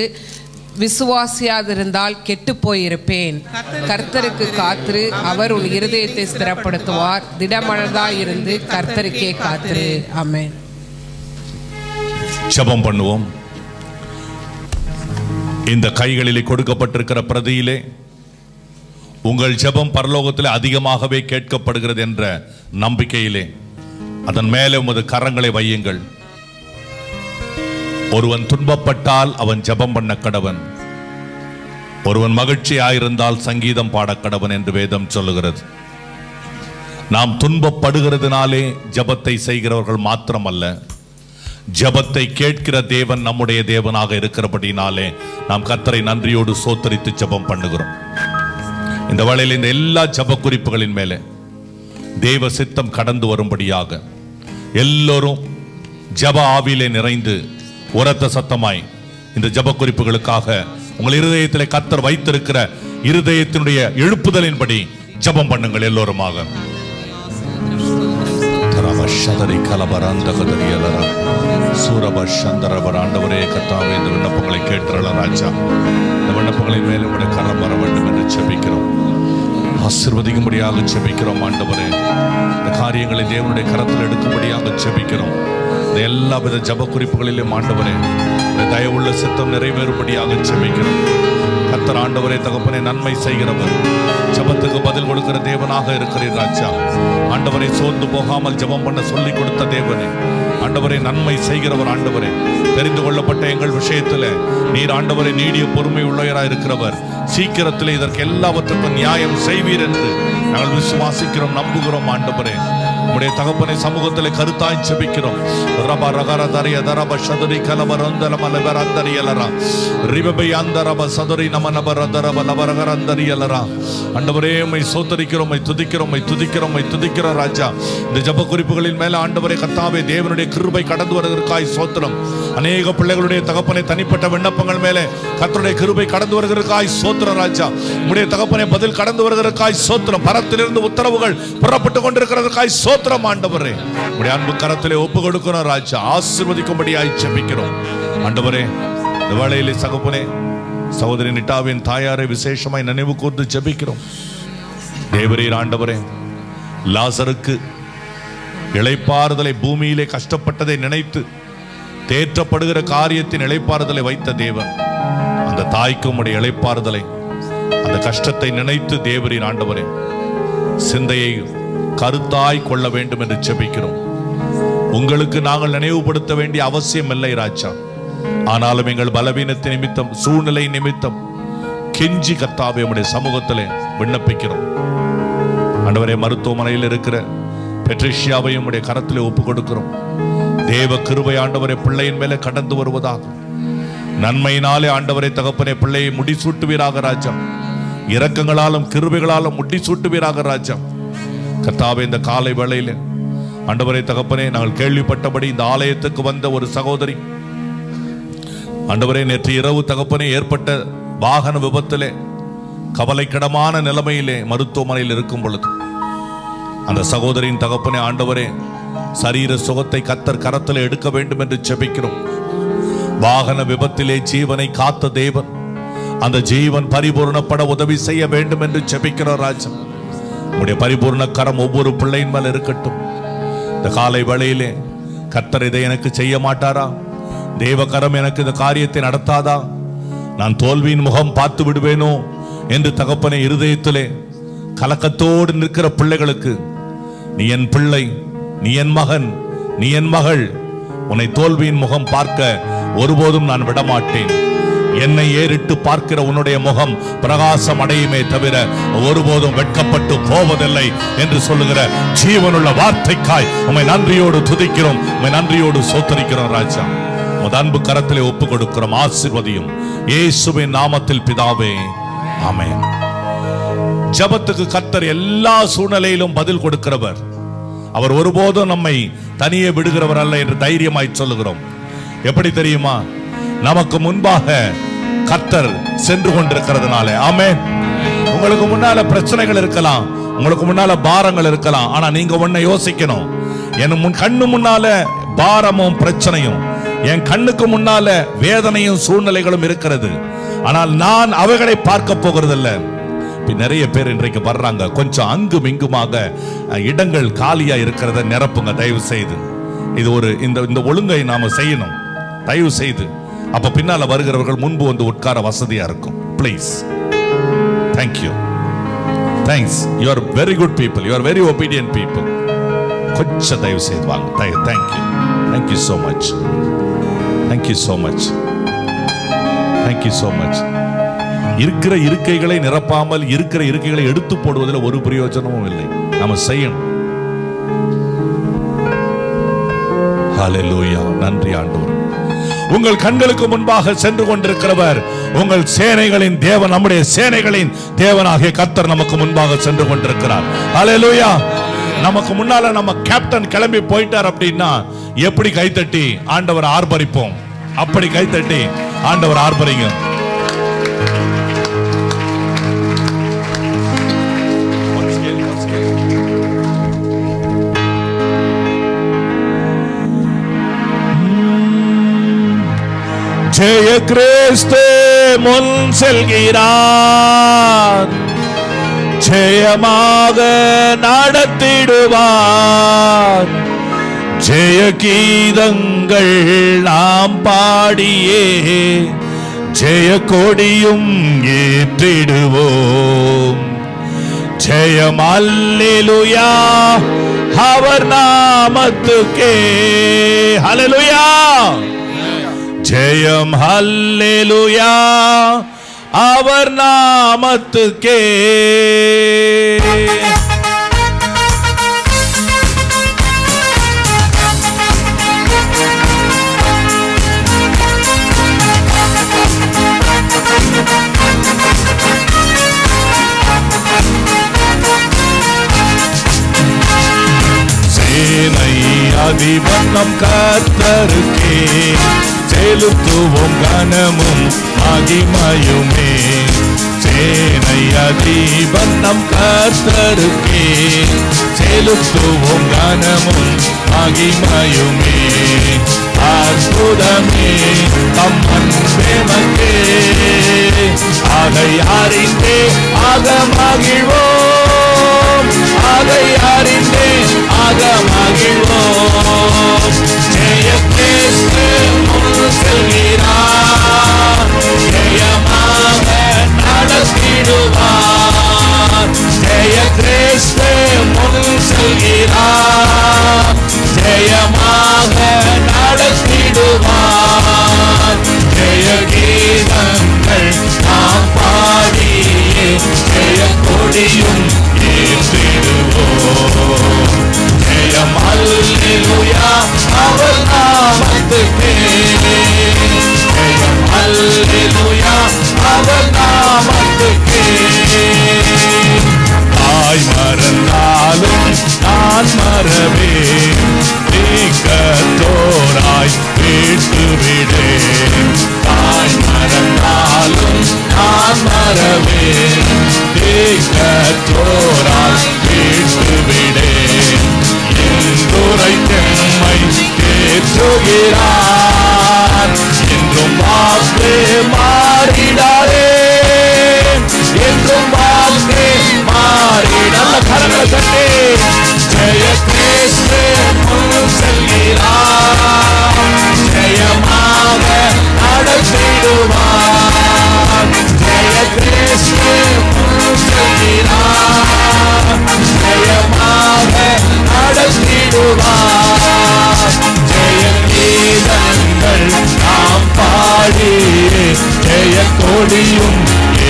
விசுவாசியாதிருந்தால் கெட்டு போயிருப்பேன். கர்த்தருக்கு காத்திரு, அவர் உன் இருதயத்தை ஸ்திரப்படுத்துவார். திடமனதாயிருந்து கர்த்தருக்கே காத்திரு. ஆமென். ஜெபம் பண்ணுவோம். இந்த கைகளிலே கொடுக்கப்பட்டிருக்கிற பிரதியிலே உங்கள் ஜெபம் பரலோகத்தில் அதிகமாகவே கேட்கப்படுகிறது என்ற நம்பிக்கையிலே அதன் மேலே உமது கரங்களை வையுங்கள். ஒருவன் துன்பப்பட்டால் அவன் ஜெபம் பண்ண கடவன், ஒருவன் மகிழ்ச்சியாயிருந்தால் சங்கீதம் பாட கடவன் என்று வேதம் சொல்லுகிறது. நாம் துன்பப்படுகிறதுனாலே ஜெபத்தை செய்கிறவர்கள் மாத்திரமல்ல, ஜெபத்தை கேட்கிற தேவன் நம்முடைய தேவனாக இருக்கிறபடினாலே நாம் கர்த்தரை நன்றியோடு சோத்தரித்து ஜெபம் பண்ணுகிறோம். இந்த வேளையில் இந்த எல்லா ஜெப குறிப்புகளின் மேலே தேவ சித்தம் கடந்து வரும்படியாக எல்லோரும் ஜெப ஆவியிலே நிறைந்து உரத்த சத்தமாய் இந்த ஜெப குறிப்புகளுக்காக உங்கள் இருதயத்திலே கர்த்தர் வைத்திருக்கிற இருதயத்தினுடைய எழுப்புதலின்படி ஜெபம் பண்ணுங்கள் எல்லோருமாக. ஆண்டவரே கர்த்தாவே, இந்த விண்ணப்பங்களை கேட்டுறல ராஜா, இந்த விண்ணப்பங்களின் மேலும் உடைய கரம் வர வேண்டும் என்று ஜெபிக்கிறோம். ஆசீர்வதிக்கும்படியாக ஜெபிக்கிறோம் ஆண்டவரே. இந்த காரியங்களை தேவனுடைய கரத்தில் எடுக்கும்படியாக ஜெபிக்கிறோம். இந்த எல்லா வித ஜெப குறிப்புகளிலும் ஆண்டவரே இந்த தயவுள்ள சித்தம் நிறைவேறும்படியாக ஜெபிக்கிறோம். கர்த்தர் ஆண்டவரே தகப்பனே நன்மை செய்கிறவர், ஜெபத்துக்கு பதில் கொடுக்கிற தேவனாக இருக்கிறீர் ராஜா. ஆண்டவரை சோர்ந்து போகாமல் ஜெபம் பண்ண சொல்லிக் கொடுத்த தேவனே, ஆண்டவரை நன்மை செய்கிறவர். ஆண்டவரே, தெரிந்து கொள்ளப்பட்ட எங்கள் விஷயத்தில் நீர் ஆண்டவரை நீடிய பொறுமை உள்ளவராக இருக்கிறவர். சீக்கிரத்தில் இதற்கு எல்லாவற்றுக்கும் நியாயம் செய்வீர் என்று நாங்கள் விசுவாசிக்கிறோம், நம்புகிறோம். ஆண்டவரே, உம்முடைய தகப்பனை சமூகத்திலே கருத்தாய் ஜெபிக்கிறோம். ரப ரகர தரிய தரப சதுரி கலபரந்தல மலபரந்தரியலரா ரிபபை அந்தரப சதுரி நமனபர தரப லபரகரந்தரியலரா. ஆண்டவரே, உம்மை ஸ்தோத்திரிக்கிறோம், உம்மை துதிக்கிறோம், உம்மை துதிக்கிறோம், உம்மை துதிக்கிறோம் ராஜா. இந்த ஜெப குறிப்புகளின் மேல ஆண்டவரே கர்த்தாவே தேவனுடைய கிருபை கடந்து வருவதற்காய் ஸ்தோத்திரம். அநேக பிள்ளைகளுடைய தகப்பனை தனிப்பட்ட விண்ணப்பங்கள் மேலே கர்த்தருடைய கிருபை கடந்து வருவதற்காய் ஸ்தோத்திரம் ராஜா. உம்முடைய தகப்பனை பதில் கடந்து வருவதற்காய் ஸ்தோத்திரம். பரத்திலிருந்து உத்தரவுகள் புறப்பட்டு கொண்டிருக்கிறதற்காய் ஸ்தோத்திரம் ஆண்டவரே. உம்முடைய அன்பு கரத்திலே ஒப்பு கொடுக்கிறோம் ராஜா. ஆசீர்வதிக்கும்படியாய் ஜெபிக்கிறோம் ஆண்டவரே. இந்த வேளையிலே தகப்பனே சகோதரி நிட்டாவின் தாயாரை விசேஷமாய் நினைவு கூர்ந்து ஜெபிக்கிறோம். தேவரீர் ஆண்டவரே, லாசருக்கு இளைப்பாறுதலை, பூமியிலே கஷ்டப்பட்டதை நினைத்து தேற்றப்படுகிற காரியத்தின் இளைப்பாறுதலை வைத்த தேவன், அந்த தாய்க்கும் உடைய இளைப்பாறுதலை, அந்த கஷ்டத்தை நினைத்து தேவரீர் ஆண்டவரே சிந்தையை கருத்தாய் கொள்ள வேண்டும் என்று ஜெபிக்கிறோம். உங்களுக்கு நாங்கள் நினைவுபடுத்த வேண்டிய அவசியம் இல்லை ராஜா. ஆனாலும் எங்கள் பலவீனத்தின் நிமித்தம், சூழ்நிலை நிமித்தம் கெஞ்சி கர்த்தாவே உம்முடைய சமூகத்திலே விண்ணப்பிக்கிறோம். ஆண்டவரே, மருத்துவமனையில் இருக்கிற பெட்ரிஷியாவையும் உடைய கரத்திலே ஒப்பு கொடுக்கிறோம். தேவ கிருபை ஆண்டவரே பிள்ளையின் மேலே கடந்து வருவதாக, நன்மையினாலே ஆண்டவரே தகப்பனே பிள்ளையை முடிசூட்டுவீராக ராஜா. இரக்கங்களாலும் கிருபைகளாலும் முடிசூட்டுவீராக ராஜா. கர்த்தாவே, இந்த காலை வேளையிலே ஆண்டவரே தகப்பனே நாங்கள் கேள்விப்பட்டபடி இந்த ஆலயத்துக்கு வந்த ஒரு சகோதரி ஆண்டவரே நேற்று இரவு தகப்பனே ஏற்பட்ட வாகன விபத்திலே கவலைக்கிடமான நிலைமையிலே மருத்துவமனையில் இருக்கும் பொழுது அந்த சகோதரியின் தகப்பனே ஆண்டவரே சரீர சுகத்தை கர்த்தர் கரத்தில் எடுக்க வேண்டும் என்று ஜெபிக்கிறோம். வாகன விபத்திலே ஜீவனை காத்த தேவன், அந்த ஜீவன் பரிபூர்ணப்பட உதவி செய்ய வேண்டும் என்று ஜெபிக்கிறோம் ராஜா. உம்முடைய பரிபூர்ண கரம் ஒவ்வொரு பிள்ளையின் மேல் இருக்கட்டும். இந்த காலை வேளையிலே கர்த்தர் இதை எனக்கு செய்ய மாட்டாரா? தேவகரம் எனக்கு இந்த காரியத்தை நடத்தாதா? நான் தோல்வியின் முகம் பார்த்து விடுவேனோ என்று தகப்பனை இருதயத்திலே கலக்கத்தோடு நிற்கிற பிள்ளைகளுக்கு, நீ என் பிள்ளை, நீ என் மகன், நீ என் மகள், உன்னை தோல்வியின் முகம் பார்க்க ஒருபோதும் நான் விடமாட்டேன். என்னை ஏறிட்டு பார்க்கிற உன்னுடைய முகம் பிரகாசம் அடையுமே தவிர ஒருபோதும் வெட்கப்பட்டு போவதில்லை என்று சொல்லுகிற ஜீவனுள்ள வார்த்தைக்காய் உம்மை நன்றியோடு துதிக்கிறோம், உம்மை நன்றியோடு சோத்தரிக்கிறோம் ராஜா. உமது அன்பு கரத்திலே ஒப்பு கொடுக்கிறோம். ஆசீர்வதியும் இயேசுவின் நாமத்தில் பிதாவே, ஆமென். ஜெபத்துக்கு கர்த்தர் எல்லா சூழ்நிலையிலும் பதில் கொடுக்கிறவர். அவர் ஒருபோதும் நம்மை தனியே விடுகிறவர் அல்ல என்று தைரியமாய் சொல்லுகிறோம். எப்படி தெரியுமா? நமக்கு முன்பாக கர்த்தர் சென்று கொண்டிருக்கிறதுனால. ஆமென். உங்களுக்கு முன்னால பிரச்சனைகள் இருக்கலாம், உங்களுக்கு முன்னால பாரங்கள் இருக்கலாம். ஆனா நீங்க ஒன்ன யோசிக்கணும், என் கண்ணு முன்னால பாரமும் பிரச்சனையும், என் கண்ணுக்கு முன்னால வேதனையும் சூழ்நிலைகளும் இருக்கிறது. ஆனால் நான் அவைகளை பார்க்க போகிறதில்ல. நிறைய பேர் இன்றைக்கு வர்றாங்க, கொஞ்சம் அங்கும் இங்குமாக இடங்கள் காலியா இருக்கிறத நிரப்புங்க தயவு செய்து. இது ஒரு இந்த ஒழுங்கை நாம செய்யணும் தயவு செய்து. அப்ப பின்னால வருகிறவர்கள் முன்பு வந்து உட்கார வசதியா இருக்கும். Please. Thank you. Thanks. You are very good people, you are very obedient people. கொஞ்சம் தயவு செய்து வாங்க. Thank you. Thank you so much. Thank you so much. Thank you so much. இருக்கிற இருக்கைகளை நிரப்பாமல் இருக்கிற இருக்கைகளை எடுத்து போடுவதில் ஒரு பிரயோஜனமும் இல்லை. நாம செய்யணும். ஹல்லேலூயா. நன்றி ஆண்டவர். உங்கள் கண்களுக்கு முன்பாக சென்று கொண்டிருக்கிறவர் உங்கள் சேனைகளின் தேவன், நம்முடைய சேனைகளின் தேவனாகிய கர்த்தர் நமக்கு முன்பாக சென்று கொண்டிருக்கிறார். ஹல்லேலூயா. நமக்கு முன்னால நம்ம கேப்டன் கிளம்பி போயிட்டார் அப்படின்னா எப்படி கைத்தட்டி ஆண்டவர் ஆர்ப்பரிப்போம்? அப்படி கைத்தட்டி ஆண்டவர் ஆர்ப்பரிங்க. ஜெய கிறிஸ்து முன் செல்கிறார், ஜெயமாக நடத்திடுவார். ஜெய கீதங்கள் நாம் பாடியே ஜெய கொடியும் ஏற்றிடுவோம். ஜெயம் அல்லேலூயா அவர் நாமத்துக்கே. ஹல்லேலூயா. ஜெயம் ஹல்லேலூயா அவர் நாமத்துக்கே. சேனை அதிபன் நம் கர்த்தருக்கே செலுத்துவோம் கனமும் மகிமையுமே. சேனை அதிபன் நம் கர்த்தருக்கே செலுத்துவோம் கனமும் மகிமையுமே. அற்புதமே தம் அன்பேமக்கே அதை அறிந்தே ஆக மகிழ்வோம். அதை அறிந்தே ஆக மகிழ்வோம். ஜெய கிறிஸ்து செல்கிறார், ஜெயமாக நடத்திடுவார். ஜெய கிறிஸ்து முன் செல்கிறார், ஜெயமாக நடத்திடுவார். ஜெய கீதங்கள் நாம் பாடியே ஜெய கொடியும் ஏற்றிடுவோம். ஜெயம் அல்லேலூயா அவர் நாமத்துக்கே. ஜெயம் அல்லேலூயா அவர் நாமத்துக்கே. தாய் மறந்தாலும் நான் மறவேன், நீக்கத்தோராய் வீட்டுவிடேன். தாய் மறந்தாலும் நான் மறவேன், நீக்கத்தோராய் வீட்டுவிடேன். என்றுரை தெம்மை தேற்றுகிறார், என்றும் வாக்கு மாறிடாதே. என்றும் வாக்கு மாறிட கரங்களை தட்டி ஜெய கிறிஸ்து முன் செல்கிறார், ஜெயமாக நடத்திடுவார். ஜெய கிறிஸ்து முன் செல்கிறார், ஜெயமாக நடத்திடுவார். ஜெய கீதங்கள் நாம் பாடி ஜெய கொடியும்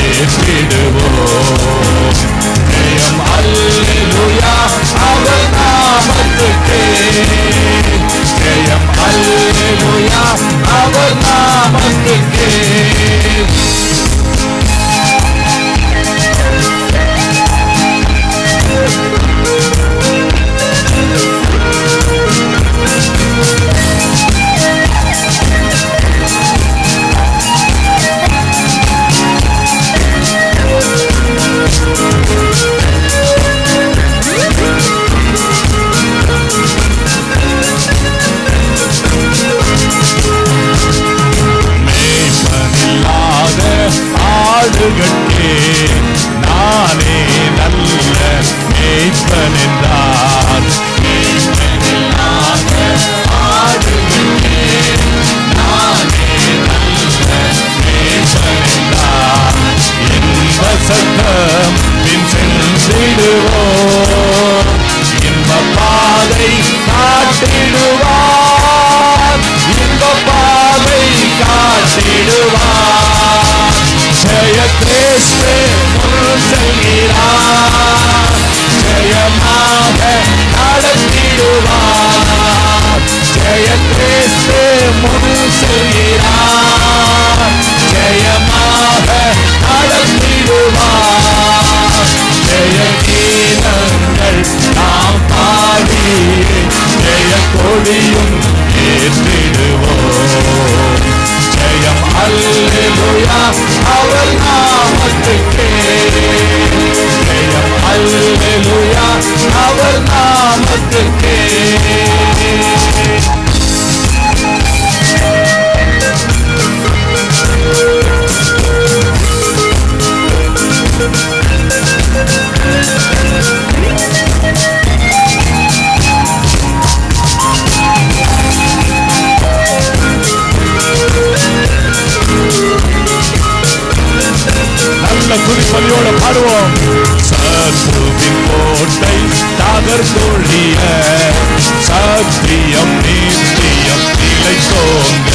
ஏற்றிடுவோம். ஜெயம் அல்லேலூயா அவர் நாமத்துக்கே. ஜெயம் அல்லேலூயா அவர் நாமத்துக்கே. ஆடுகட்டே நானே நல்ல மேய்ப்பன் என்றார். ஆடுகட்டே நானே நல்ல மேய்ப்பன் என்றார். இன்ப சத்தம் பின் சென்றிடுவோம், இன்ப பாதை காட்டிடுவார். இன்ப பாதை காட்டிடுவார். ஜெய கிறிஸ்து முன் செல்கிறார், ஜெயமாக நடத்திடுவார். ஜெய கிறிஸ்து முன் செல்கிறார், ஜெயமாக நடத்திடுவார். ஜெய கீத அல்லேலூயா அவர் நாமத்துக்கே. நல்ல துதிப்பலியோட பாடுவோம். சத்ருவின் கோட்டை தகர்ந்தொழிய சத்தியம் நித்தியம் நிலைத்தோங்க.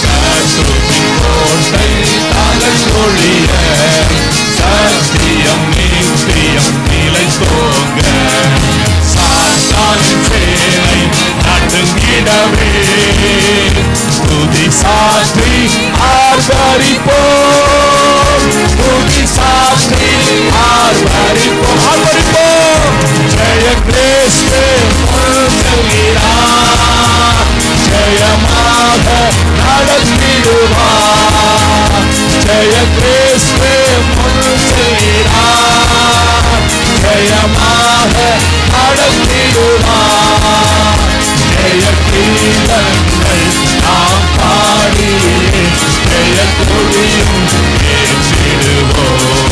சத்ருவின் கோட்டை தகர்ந்தொழிய சத்தியம் நித்தியம் நிலைத்தோங்க. சாத்தானின் சேனை நடுங்கிடவே துதி சாற்றி ஆர்ப்பரிப்போம். துதி சாற்றி ஆர்ப்பரிப்போம். ஆர்ப்பரிப்போம். ஜெய கிறிஸ்து முன்செல்கிறார். ஜெயமாக நடத்திடுவார். ஜெய கிறிஸ்து முன்செல்கிறார். ஜெயமாக நடத்திடுவார். ஜெய கீதங்கள் நாம் பாடி ஜெய கொடியும் ஏற்றிடுவோம்.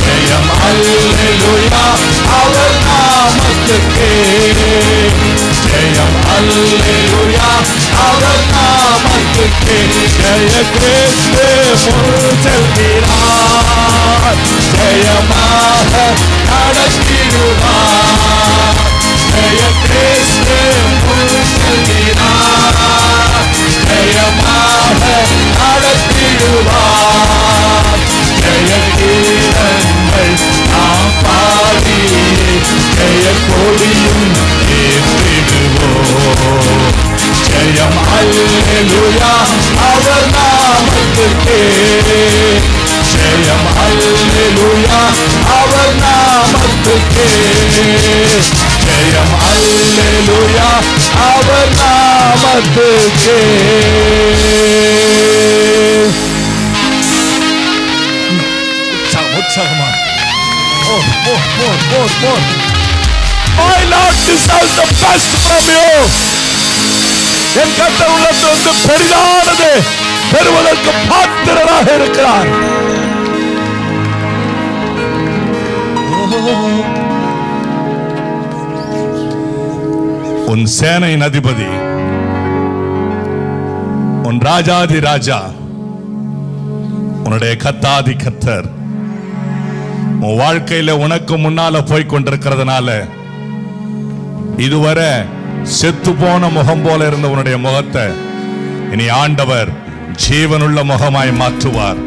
ஜெயம் அல்லேலூயா அவர் நாமத்துக்கே. ஜெயம் அல்லேலூயா அவர் நாமத்துக்கே. ஜெய கிறிஸ்து முன் செல்கிறார். ஜெயமாக நடத்திடுவார். ஜெய கிறிஸ்து முன் செல்கிறார். ஜெயமாக நடத்திடுவார். ஜெய கீதங்கள் நாம் பாடி ஜெய கொடியும் ஏற்றிடுவோம். ஜெயம் அல்லேலூயா அவர் நாமத்துக்கே. ஜெயம் அல்லேலூயா அவர் நாமத்துக்கே. ஜெயம் அல்லேலூயா அவர் நாமத்துக்கே. உற்சாகமா. My Lord deserves the best from you. என் கர்த்தர் உள்ளத்திலிருந்து பெரிதானது பெறுவதற்கு பாத்திரராக இருக்கிறார். உன் சேனையின் அதிபதி, உன் ராஜாதி ராஜா, உன்னுடைய கத்தாதி கர்த்தர் உன் வாழ்க்கையில உனக்கு முன்னால போய் கொண்டிருக்கிறதுனால இதுவரை செத்து போன முகம் போல இருந்த உன்னுடைய முகத்தை இனி ஆண்டவர் ஜீவனுள்ள முகமாய் மாற்றுவார்.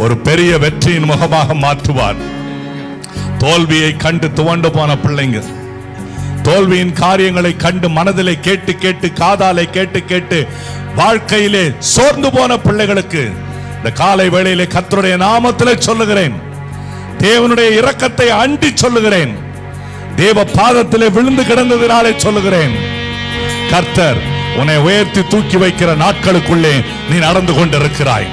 ஒரு பெரிய வெற்றியின் முகமாக மாற்றுவார். தோல்வியை கண்டு துவண்டு போன பிள்ளைங்க, தோல்வியின் காரியங்களை கண்டு மனதிலே கேட்டு கேட்டு காதாலை கேட்டு கேட்டு வாழ்க்கையிலே சோர்ந்து போன பிள்ளைகளுக்கு இந்த காலை வேளையிலே கர்த்தருடைய நாமத்திலே சொல்லுகிறேன், தேவனுடைய இரக்கத்தை அண்டி சொல்லுகிறேன், தேவ பாதத்திலே விழுந்து கிடந்ததினாலே சொல்லுகிறேன், கர்த்தர் உன்னை உயர்த்தி தூக்கி வைக்கிற நாட்களுக்குள்ளே நீ நடந்து கொண்டிருக்கிறாய்.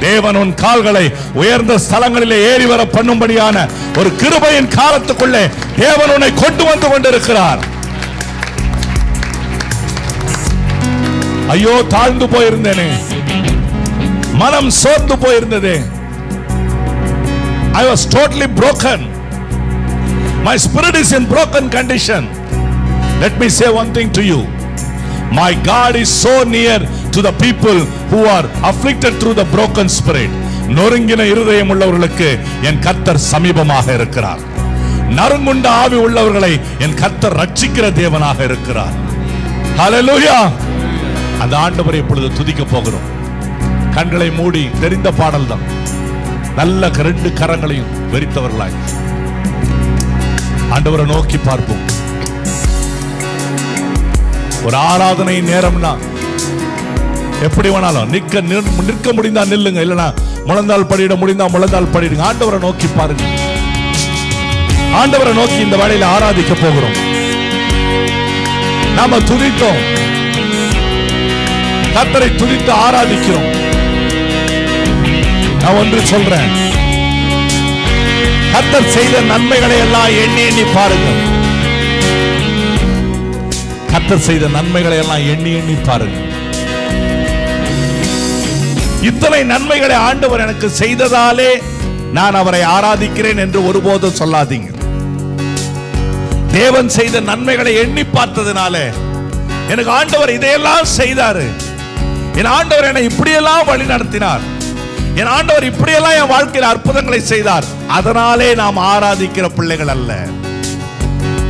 தேவன் உன் கால்களை உயர்ந்த ஸ்தலங்களிலே ஏறி வர பண்ணும்படியான ஒரு கிருபையின் காலத்துக்குள்ளே தேவன் உன்னை கொண்டு வந்து கொண்டிருக்கிறார். ஐயோ, தாழ்ந்து போயிருந்தேனே, மனம் சோர்ந்து போயிருந்ததே. I was totally broken. My spirit is in broken condition. Let me say one thing to you. My God is so near to the people who are afflicted through the broken spirit. நொறுங்கின இருதயம் உள்ளவர்களுக்கு என் கர்த்தர் சமீபமாக இருக்கிறார். நறுங்குண்ட ஆவி உள்ளவர்களை என் கர்த்தர் ரட்சிக்கிற தேவனாக இருக்கிறார். ஹல்லேலூயா. அந்த ஆண்டவரை இப்பொழுது துதிக்க போகிறோம். கண்களை மூடி தெரிந்த பாடல் தான். நல்ல ரெண்டு கரங்களையும் வெறித்தவர்களாய் ஆண்டவரை நோக்கி பார்ப்போம். ஒரு ஆராதனை நேரம்னா எப்படி வேணாலும் நிற்க முடிந்தா நில்லுங்க, இல்லனா முழந்தால் படியிட முடிந்தா முழந்தால் படிடுங்க. ஆண்டவரை நோக்கி பாருங்க. ஆண்டவரை நோக்கி இந்த வேளையில ஆராதிக்க போகிறோம். நாம துதித்தோம், கர்த்தரை துதித்து ஆராதிக்கிறோம். நான் ஒன்று சொல்றேன், கர்த்தர் செய்த நன்மைகளை எல்லாம் எண்ணி எண்ணி பாருங்க. கர்த்தர் செய்த நன்மைகளை எல்லாம் எண்ணி எண்ணி பாருங்க. இத்தனை நன்மைகளை ஆண்டவர் எனக்கு செய்ததாலே நான் அவரை ஆராதிக்கிறேன் என்று ஒருபோதும் சொல்லாதீங்க. தேவன் செய்த நன்மைகளை எண்ணி பார்த்ததுனால எனக்கு ஆண்டவர் இதையெல்லாம் செய்தாரு, என் ஆண்டவர் என்னை இப்படியெல்லாம் வழி நடத்தினார், என் ஆண்டவர் இப்படியெல்லாம் என் வாழ்க்கையில் அற்புதங்களை செய்தார், அதனாலே நாம் ஆராதிக்கிற பிள்ளைகள் அல்ல.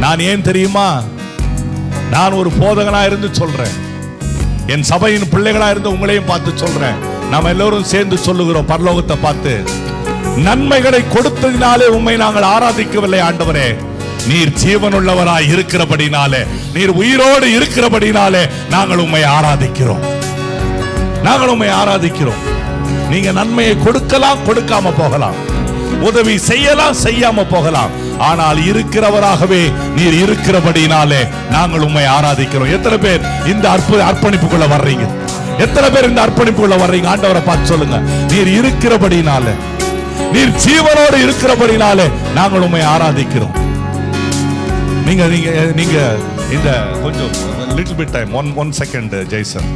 நான் ஏன் தெரியுமா? நான் ஒரு போதகனா இருந்து சொல்றேன், என் சபையின் பிள்ளைகளா இருந்து உங்களையும் பார்த்து சொல்றேன். நாம் எல்லோரும் சேர்ந்து சொல்லுகிறோம் பரலோகத்தை பார்த்து, நன்மைகளை கொடுத்ததினாலே உம்மை நாங்கள் ஆராதிக்கவில்லை ஆண்டவரே, நீர் ஜீவனுள்ளவராய் இருக்கிறபடினாலே, நீர் உயிரோடு இருக்கிறபடினாலே நாங்கள் உம்மை ஆராதிக்கிறோம், நாங்கள் உம்மை ஆராதிக்கிறோம். நீங்க நன்மையை கொடுக்கலாம், கொடுக்காம போகலாம், உதவி செய்யலாம், செய்யாம போகலாம், ஆனால் இருக்கிறவராகவே நீர் இருக்கிறபடினாலே நாங்கள் உம்மை ஆராதிக்கிறோம். எத்தனை பேர் இந்த அர்ப்பணிப்புக்குள்ள வர்றீங்க? எத்தனை பேர் இந்த அர்ப்பணிப்புக்குள்ள வர்றீங்க? ஆண்டவரை பார்த்து சொல்லுங்க, நீர் இருக்கிறபடினாலே, நீர் ஜீவனோடு இருக்கிறபடினாலே நாங்கள் உம்மை ஆராதிக்கிறோம். நீங்க நீங்க நீங்க இந்த கொஞ்சம் little bit time, one second Jason.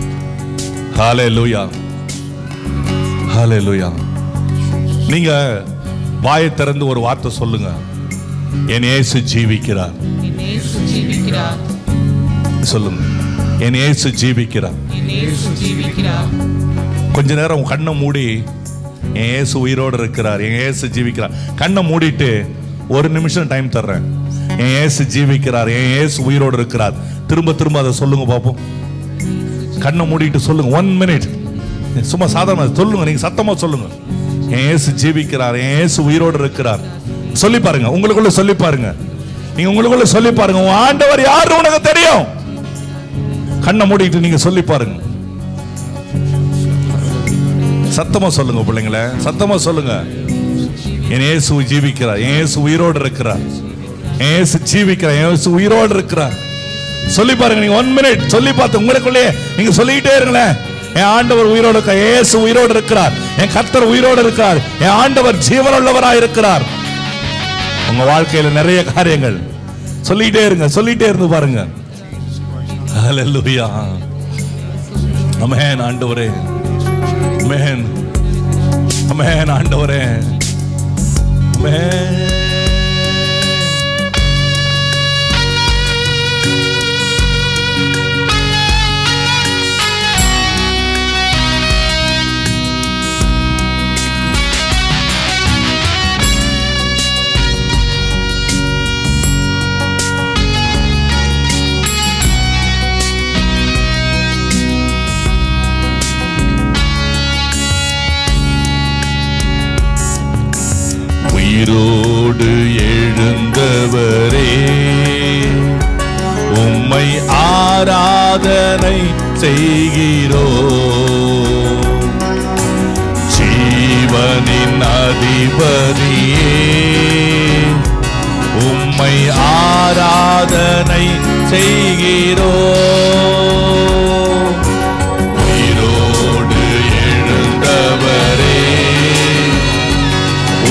Hallelujah, hallelujah. நீங்க வாயை திறந்து ஒரு வார்த்தை சொல்லுங்க, என் இயேசு ஜீவிக்கிறார். என் இயேசு ஜீவிக்கிறார். சொல்லுங்க, என் இயேசு ஜீவிக்கிறார். என் இயேசு ஜீவிக்கிறார். கொஞ்ச நேரம் கண்ணை மூடி, என் இயேசு உயிரோடு இருக்கிறார், என் இயேசு ஜீவிக்கிறார். கண்ணை மூடிட்டு ஒரு நிமிஷம் டைம் தர்றேன். என் இயேசு ஜீவிக்கிறார், என் இயேசு உயிரோடு இருக்கிறார். திரும்ப திரும்ப அதை சொல்லுங்க பாப்போம். கண்ணை மூடிட்டு சொல்லுங்க, 1 minute. சும்மா சாதாரண சொல்லுங்க, நீங்க சத்தமா சொல்லுங்க, என் இயேசு ஜீவிக்கிறார், என் இயேசு உயிரோடு இருக்கிறார். சொல்லி பாருங்க, உங்களுக்குள்ள சொல்லி பாருங்க, நீங்க உங்களுக்குள்ள சொல்லி பாருங்க. உன் ஆண்டவர் யாரு உனக்கு தெரியும். கண்ணை மூடிட்டு நீங்க சொல்லி பாருங்க, சத்தமா சொல்லுங்க பிள்ளைங்களே, சத்தமா சொல்லுங்க, என் இயேசு ஜீவிக்கிறார், என் இயேசு உயிரோடு இருக்கிறார், என் இயேசு ஜீவிக்கிறார், என் இயேசு உயிரோடு இருக்கிறார். சொல்லி பாருங்க, நீங்க 1 minute சொல்லி பார்த்து உங்களுக்குள்ளே நீங்க சொல்லிக்கிட்டே இருங்களேன். என் ஆண்டவர் உயிரோடு இருக்கிறார், என் இயேசு உயிரோடு இருக்கிறார், என் கர்த்தர் உயிரோடு இருக்கிறார், என் ஆண்டவர் ஜீவனுள்ளவராய் இருக்கிறார். உங்க வாழ்க்கையில நிறைய காரியங்கள் சொல்லிட்டே இருங்க, சொல்லிட்டே இருந்து பாருங்க. ஹalleluya, ஆமென் ஆண்டவரே, ஆமென், ஆமென் ஆண்டவரே, ஆமென். உயிரோடு எழுந்தவரே, உம்மை ஆராதனை செய்கிறோம். ஜீவனின் அதிபதியே, உம்மை ஆராதனை செய்கிறோம். உயிரோடு எழுந்தவரே,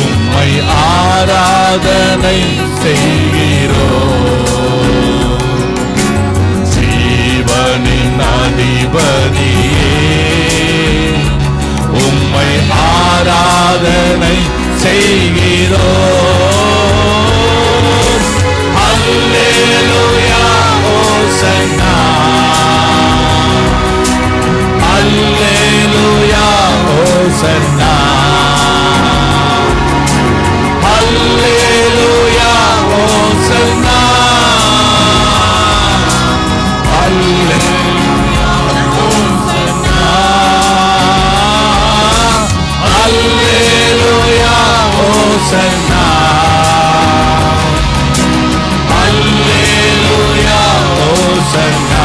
உம்மை ஆராதனை செய்கிறோம். ஜீவனின் அதிபதியே, உம்மை ஆராதனை செய்கிறோம். அல்லேலூயா, ஹோசன்னா, அல்லேலூயா, ஹோசன்னா, அல்லேலூயா, ஹோசன்னா, அல்லேலூயா, ஹோசன்னா, அல்லேலூயா, ஹோசன்னா, அல்லேலூயா, ஹோசன்னா,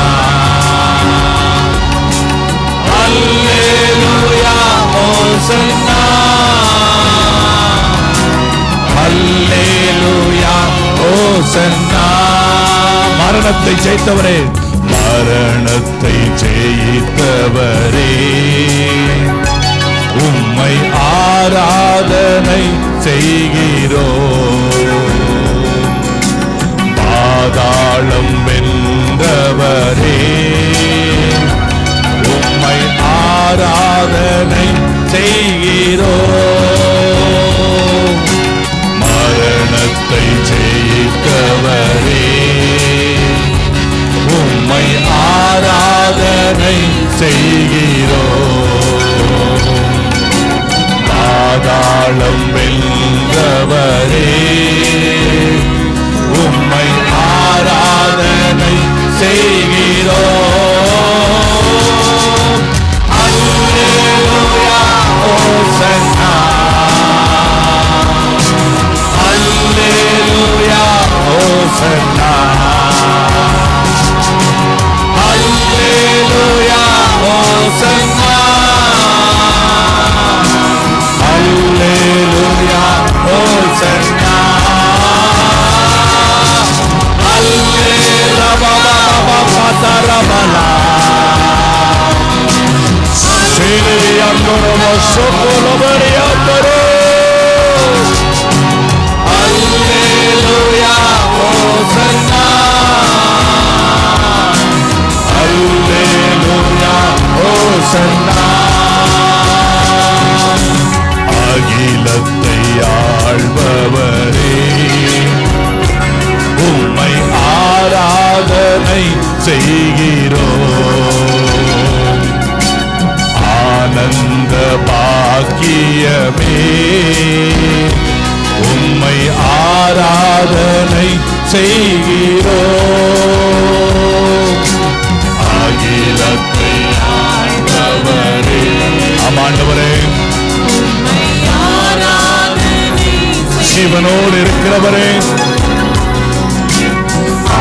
அல்லேலூயா, ஹோசன்னா, அல்லேலூயா, ஹோசன்னா. மரணத்தை ஜெயித்தவரே, மரணத்தை ஜெயித்தவரே, உம்மை ஆராதனை செய்கிறோம். பாதாளம் வென்றவரே, உம்மை ஆராதனை செய்கிறோம். மரணத்தை ஜெயித்தவரே, உம்மை ஆராதனை செய்கிறோம். பாதாளம் வென்றவரே, உம்மை ஆராதனை செய்கிறோம். அல்லேலூயா ஹோசன்னா, அல்லேலூயா ஹோசன்னா, அல்லேலூயா ஹோசன்னா, அல்லேலூயா ஹோசன்னா, அல்லேலூயா பதரபலா சேலியந்தரோ சோலோபரியாந்தரோ. அல்லேலூயா ஹோசன்னா, அல்லேலூயா ஹோசன்னா. அகிலத்தை ஆள்பவரே, உம்மை ஆராதனை செய்கிறோம். ஆனந்த பாக்கியமே, உம்மை ஆராதனை செய்கிறோம். அகிலத்தை ஆண்டவரே, ஆமாண்டவரே, சிவனோடு இருக்கிறவரே,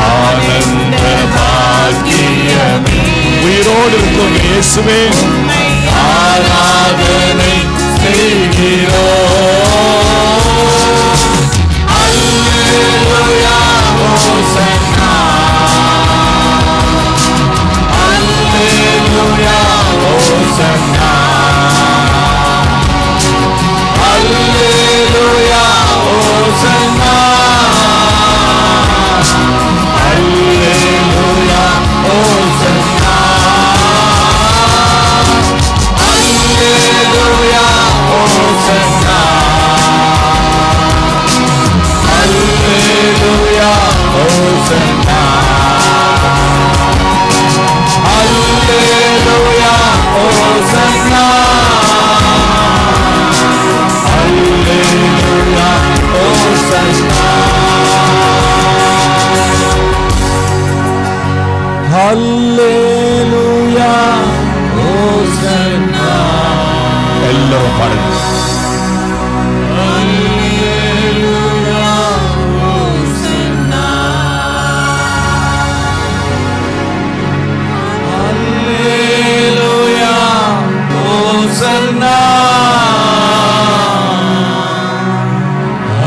ஆனந்த பாக்கியமே, உயிரோடு இருக்கும் இயேசுவே, ஆராதனை செய்கிறோம். அல்லேலூயா ஹோசன்னா, அல்லேலூயா ஹோசன்னா, அல்லேலூயா ஹோசன்னா, அல்லேலூயா ஹோசன்னா, அல்லேலூயா ஹோசன்னா, அல்லேலூயா ஹோசன்னா, அல்லேலூயா ஹோசன்னா, அல்லேலூயா ஹோசன்னா, அல்லேலூயா ஹோசன்னா. எல்லாரும் பாடுங்க. அல்லேலூயா ஹோசன்னா, அல்லேலூயா ஹோசன்னா,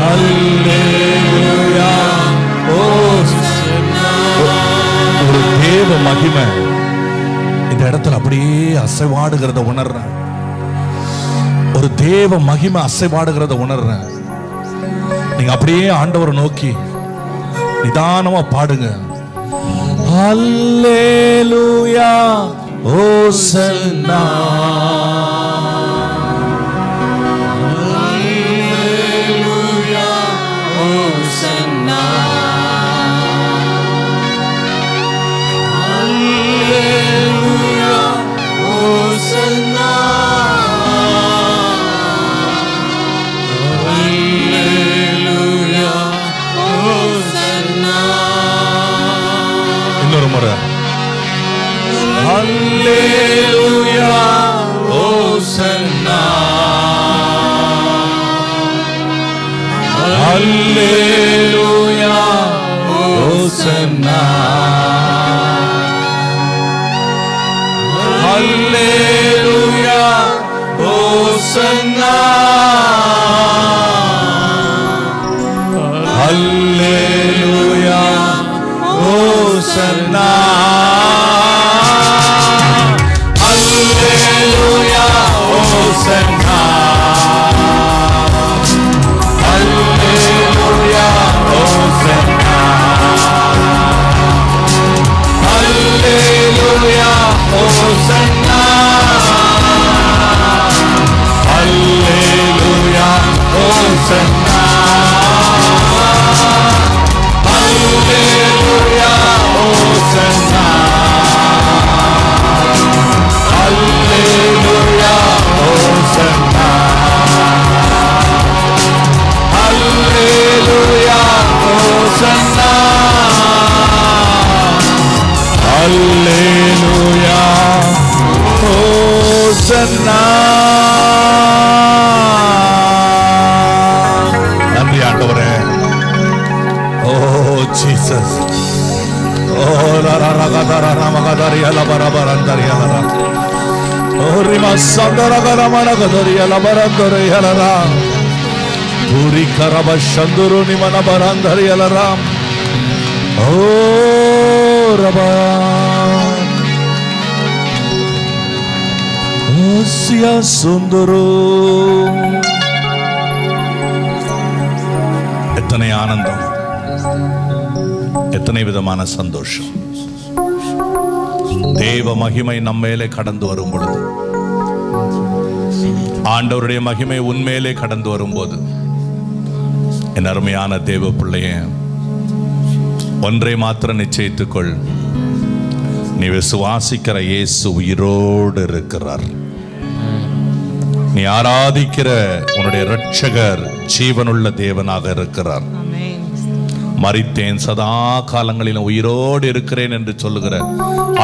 அல்லேலூயா ஹோசன்னா. ஒரு தேவ மகிமை இந்த இடத்துல அப்படியே அசைவாடுகிறத உணர்றேன். ஒரு தேவ மகிமை அசைவாடுகிறத உணர்றேன். நீங்க அப்படியே ஆண்டவரை நோக்கி நிதானமா பாடுங்க. அல்லேலூயா ஹோசன்னா, அல்லேலூயா ஹோசன்னா, அல்லேலூயா ஹோசன்னா, அல்லேலூயா ஹோசன்னா. இன்னொரு முறை. அல்லேலூயா ஹோசன்னா, அல்லேலூயா ஹோசன்னா, அல்லேலூயா ஹோசன்னா, அல்லேலூயா ஹோசன்னா, அல்லேலூயா ஹோசன்னா, அல்லேலூயா ஹோசன்னா, Jesus. Oh la la la la la la magadariya la barabarandariya la. Oh rima sandara la managadariya la barandariya la. Puri karaba shanduru ni mana barandariya la. Oh Rabba. Osya sunduru. எத்தனை ஆனந்தம், எத்தனை விதமான சந்தோஷம். தேவ மகிமை நம்மேலே கடந்து வரும் பொழுது, ஆண்டவருடைய மகிமை உன்மேலே கடந்து வரும்போது, என் அருமையான தேவ பிள்ளையே, ஒன்றை மாத்திரம் நிச்சயித்துக்கொள். நீ விசுவாசிக்கிற இயேசு உயிரோடு இருக்கிறார். நீ ஆராதிக்கிற உன்னுடைய இரட்சகர் ஜீவனுள்ள தேவனாக இருக்கிறார். மரித்தேன் சதா காலங்களிலும் உயிரோடு இருக்கிறேன் என்று சொல்லுகிற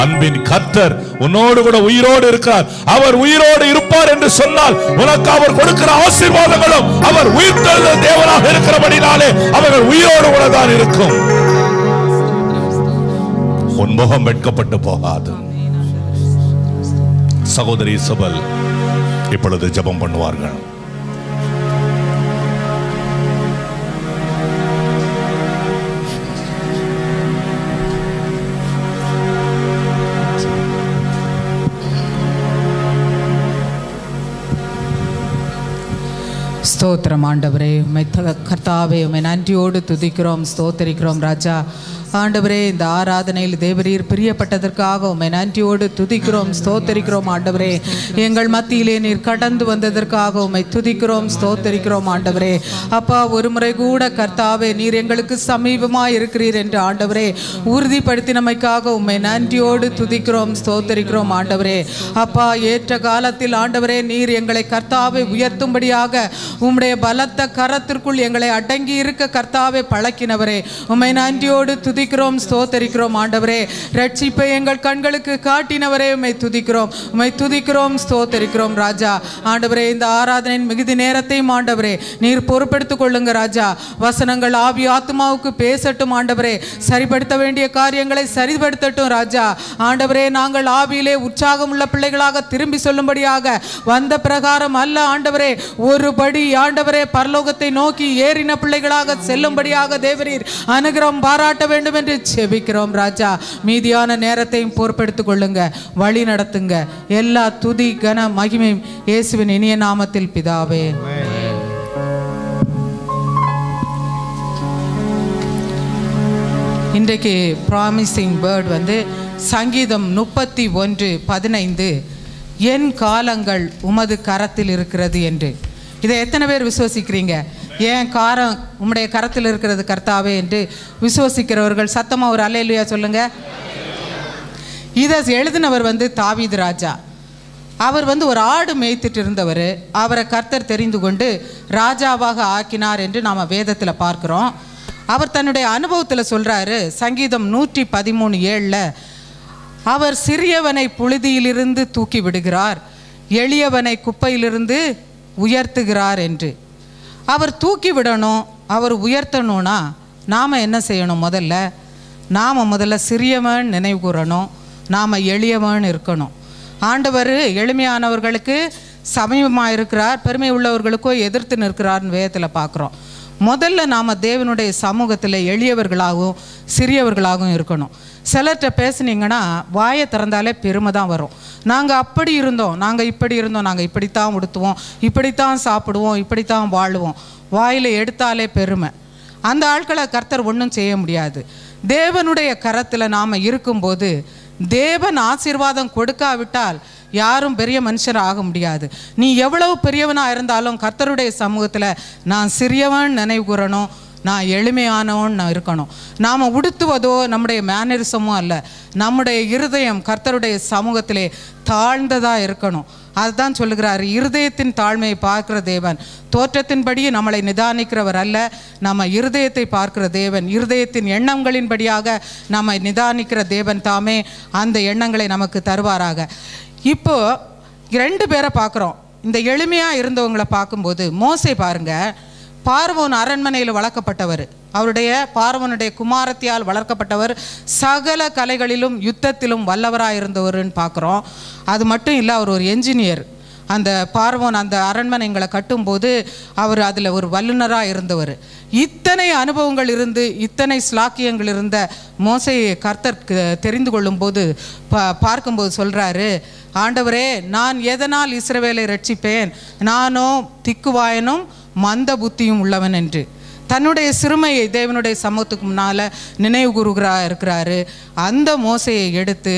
அன்பின் கர்த்தர் உன்னோடு கூட உயிரோடு இருக்கிறார். அவர் உயிரோடு இருப்பார் என்று சொன்னால் உனக்கு அவர் கொடுக்கிற ஆசீர்வாதங்களும் அவர் உயிர்த்தெழுந்த தேவனாக இருக்கிறபடினாலே அவர்கள் உயிரோடு கூட தான் இருக்கும். உன் முகம் வெட்கப்பட்டு போகாது. சகோதரி இசபெல் இப்பொழுது ஜெபம் பண்ணுவார்கள். ஸ்தோத்திரம் ஆண்டவரே, கர்த்தாவே உம்மை நன்றியோடு துதிக்கிறோம், ஸ்தோத்தரிக்கிறோம் ராஜா. ஆண்டவரே, இந்த ஆராதனையில் தேவரீர் பிரியப்பட்டதற்காக உம்மை நன்றியோடு துதிக்கிறோம், ஸ்தோத்தரிக்கிறோம் ஆண்டவரே. எங்கள் மத்தியிலே நீர் கடந்து வந்ததற்காக உம்மை துதிக்கிறோம், ஸ்தோத்தரிக்கிறோம் ஆண்டவரே. அப்பா, ஒரு முறை கூட கர்த்தாவே நீர் எங்களுக்கு சமீபமாக இருக்கிறீர் என்று ஆண்டவரே உறுதிப்படுத்தினமைக்காக உம்மை நன்றியோடு துதிக்கிறோம், ஸ்தோத்தரிக்கிறோம் ஆண்டவரே. அப்பா, ஏற்ற காலத்தில் ஆண்டவரே நீர் எங்களை கர்த்தாவை உயர்த்தும்படியாக உம்முடைய பலத்த கரத்திற்குள் எங்களை அடங்கி இருக்க கர்த்தாவை பழக்கினவரே உம்மை நன்றியோடு துதிக்கிறோம், ஸ்தோத்தரிக்கிறோம் ஆண்டவரே. ரட்சிப்பை எங்கள் கண்களுக்கு காட்டினவரே உம்மை துதிக்கிறோம், உம்மை துதிக்கிறோம், ஸ்தோத்தரிக்கிறோம் ராஜா. ஆண்டவரே, இந்த ஆராதனையின் மிகுதி நேரத்தையும் ஆண்டவரே நீர் பொறுப்பெடுத்துக் கொள்ளுங்க ராஜா. வசனங்கள் ஆவி ஆத்மாவுக்கு பேசட்டும் ஆண்டவரே. சரிப்படுத்த வேண்டிய காரியங்களை சரிப்படுத்தட்டும் ராஜா. ஆண்டவரே, நாங்கள் ஆவியிலே உற்சாகம் உள்ள பிள்ளைகளாக திரும்பி சொல்லும்படியாக வந்த பிரகாரம் அல்ல ஆண்டவரே, ஒருபடி ஆண்டவரே பரலோகத்தை நோக்கி ஏறின பிள்ளைகளாக செல்லும்படியாக தேவரீர் அனுகிரகம் பாராட்ட வேண்டும் என்று செபிக்கிறோம் ராஜா. மீதியான நேரத்தையும் பொறுப்பெடுத்துக் கொள்ளுங்க, வழி நடத்துங்க. எல்லா துதி கன மகிமையும் இயேசுவின் இனிய நாமத்தில் பிதாவே. இன்றைக்கு ப்ராமிசிங் வேர்ட் வந்து சங்கீதம் 31:15, என் காலங்கள் உமது கரத்தில் இருக்கிறது என்று. இதை எத்தனை பேர் விசுவசிக்கிறீங்க? ஏன் காரம் உம்முடைய கரத்தில் இருக்கிறது கர்த்தாவே என்று விசுவசிக்கிறவர்கள் சத்தமாக ஒரு அல்லேலூயா சொல்லுங்க. இதை எழுதினவர் வந்து தாவீது ராஜா. அவர் வந்து ஒரு ஆடு மேய்த்துட்டு இருந்தவர். அவரை கர்த்தர் தெரிந்து கொண்டு ராஜாவாக ஆக்கினார் என்று நாம் வேதத்தில் பார்க்குறோம். அவர் தன்னுடைய அனுபவத்தில் சொல்கிறாரு, சங்கீதம் 113:7, அவர் சிறியவனை புழுதியிலிருந்து தூக்கி விடுகிறார், எளியவனை குப்பையிலிருந்து உயர்த்துகிறார் என்று. அவர் தூக்கி விடணும், அவர் உயர்த்தணும்னா நாம் என்ன செய்யணும்? முதல்ல சிறியவன் நினைவு கூறணும், நாம் எளியவன் இருக்கணும். ஆண்டவர் எளிமையானவர்களுக்கு சமீபமாக இருக்கிறார், பெருமை உள்ளவர்களுக்கோ எதிர்த்து நிற்கிறார்னு வேதத்தில் பார்க்குறோம். முதல்ல நாம் தேவனுடைய சமூகத்தில் எளியவர்களாகவும் சிறியவர்களாகவும் இருக்கணும். சிலர்கிட்ட பேசுனீங்கன்னா வாயை திறந்தாலே பெருமை தான் வரும். நாங்கள் அப்படி இருந்தோம், நாங்கள் இப்படி இருந்தோம், நாங்கள் இப்படித்தான் உடுத்துவோம், இப்படித்தான் சாப்பிடுவோம், இப்படித்தான் வாழுவோம். வாயில் எடுத்தாலே பெருமை. அந்த ஆட்களை கர்த்தர் ஒன்றும் செய்ய முடியாது. தேவனுடைய கரத்தில் நாம் இருக்கும்போது தேவன் ஆசீர்வாதம் கொடுக்காவிட்டால் யாரும் பெரிய மனுஷர் ஆக முடியாது. நீ எவ்வளவு பெரியவனாக இருந்தாலும் கர்த்தருடைய சமூகத்தில் நான் சிறியவன் நினைவு கூறணும், நான் எளிமையானவன் நான் இருக்கணும். நாம் உடுத்துவதோ நம்முடைய மேனரிசமோ அல்ல, நம்முடைய இருதயம் கர்த்தருடைய சமூகத்திலே தாழ்ந்ததாக இருக்கணும். அதுதான் சொல்லுகிறார், இருதயத்தின் தாழ்மையை பார்க்கிற தேவன் தோற்றத்தின்படி நம்மளை நிதானிக்கிறவர் அல்ல, நம்ம இருதயத்தை பார்க்கிற தேவன், இருதயத்தின் எண்ணங்களின்படியாக நம்ம நிதானிக்கிற தேவன் தாமே அந்த எண்ணங்களை நமக்கு தருவாராக. இப்போ 2 பேரை பார்க்குறோம். இந்த எளிமையாக இருந்தவங்களை பார்க்கும்போது மோசே பாருங்க, பார்வோன் அரண்மனையில் வளர்க்கப்பட்டவர், அவருடைய பார்வோனுடைய குமாரத்தியால் வளர்க்கப்பட்டவர், சகல கலைகளிலும் யுத்தத்திலும் வல்லவராக இருந்தவர்னு பார்க்குறோம். அது மட்டும் இல்லை, அவர் ஒரு என்ஜினியர். அந்த பார்வோன் அந்த அரண்மனைங்களை கட்டும்போது அவர் அதில் ஒரு வல்லுநராக இருந்தவர். இத்தனை அனுபவங்கள் இருந்து இத்தனை ஸ்லாக்கியங்கள் இருந்த மோசேயை கர்த்தர் தெரிந்து கொள்ளும்போது பார்க்கும்போது சொல்கிறாரு, ஆண்டவரே, நான் எதனால் இஸ்ரவேலை ரட்சிப்பேன்? நானோ திக்குவாயனும் மந்த புத்தியும் உள்ளவன் என்று தன்னுடைய சிறுமையை தேவனுடைய சமூகத்துக்கு முன்னால் நினைவு இருக்கிறாரு. அந்த மோசையை எடுத்து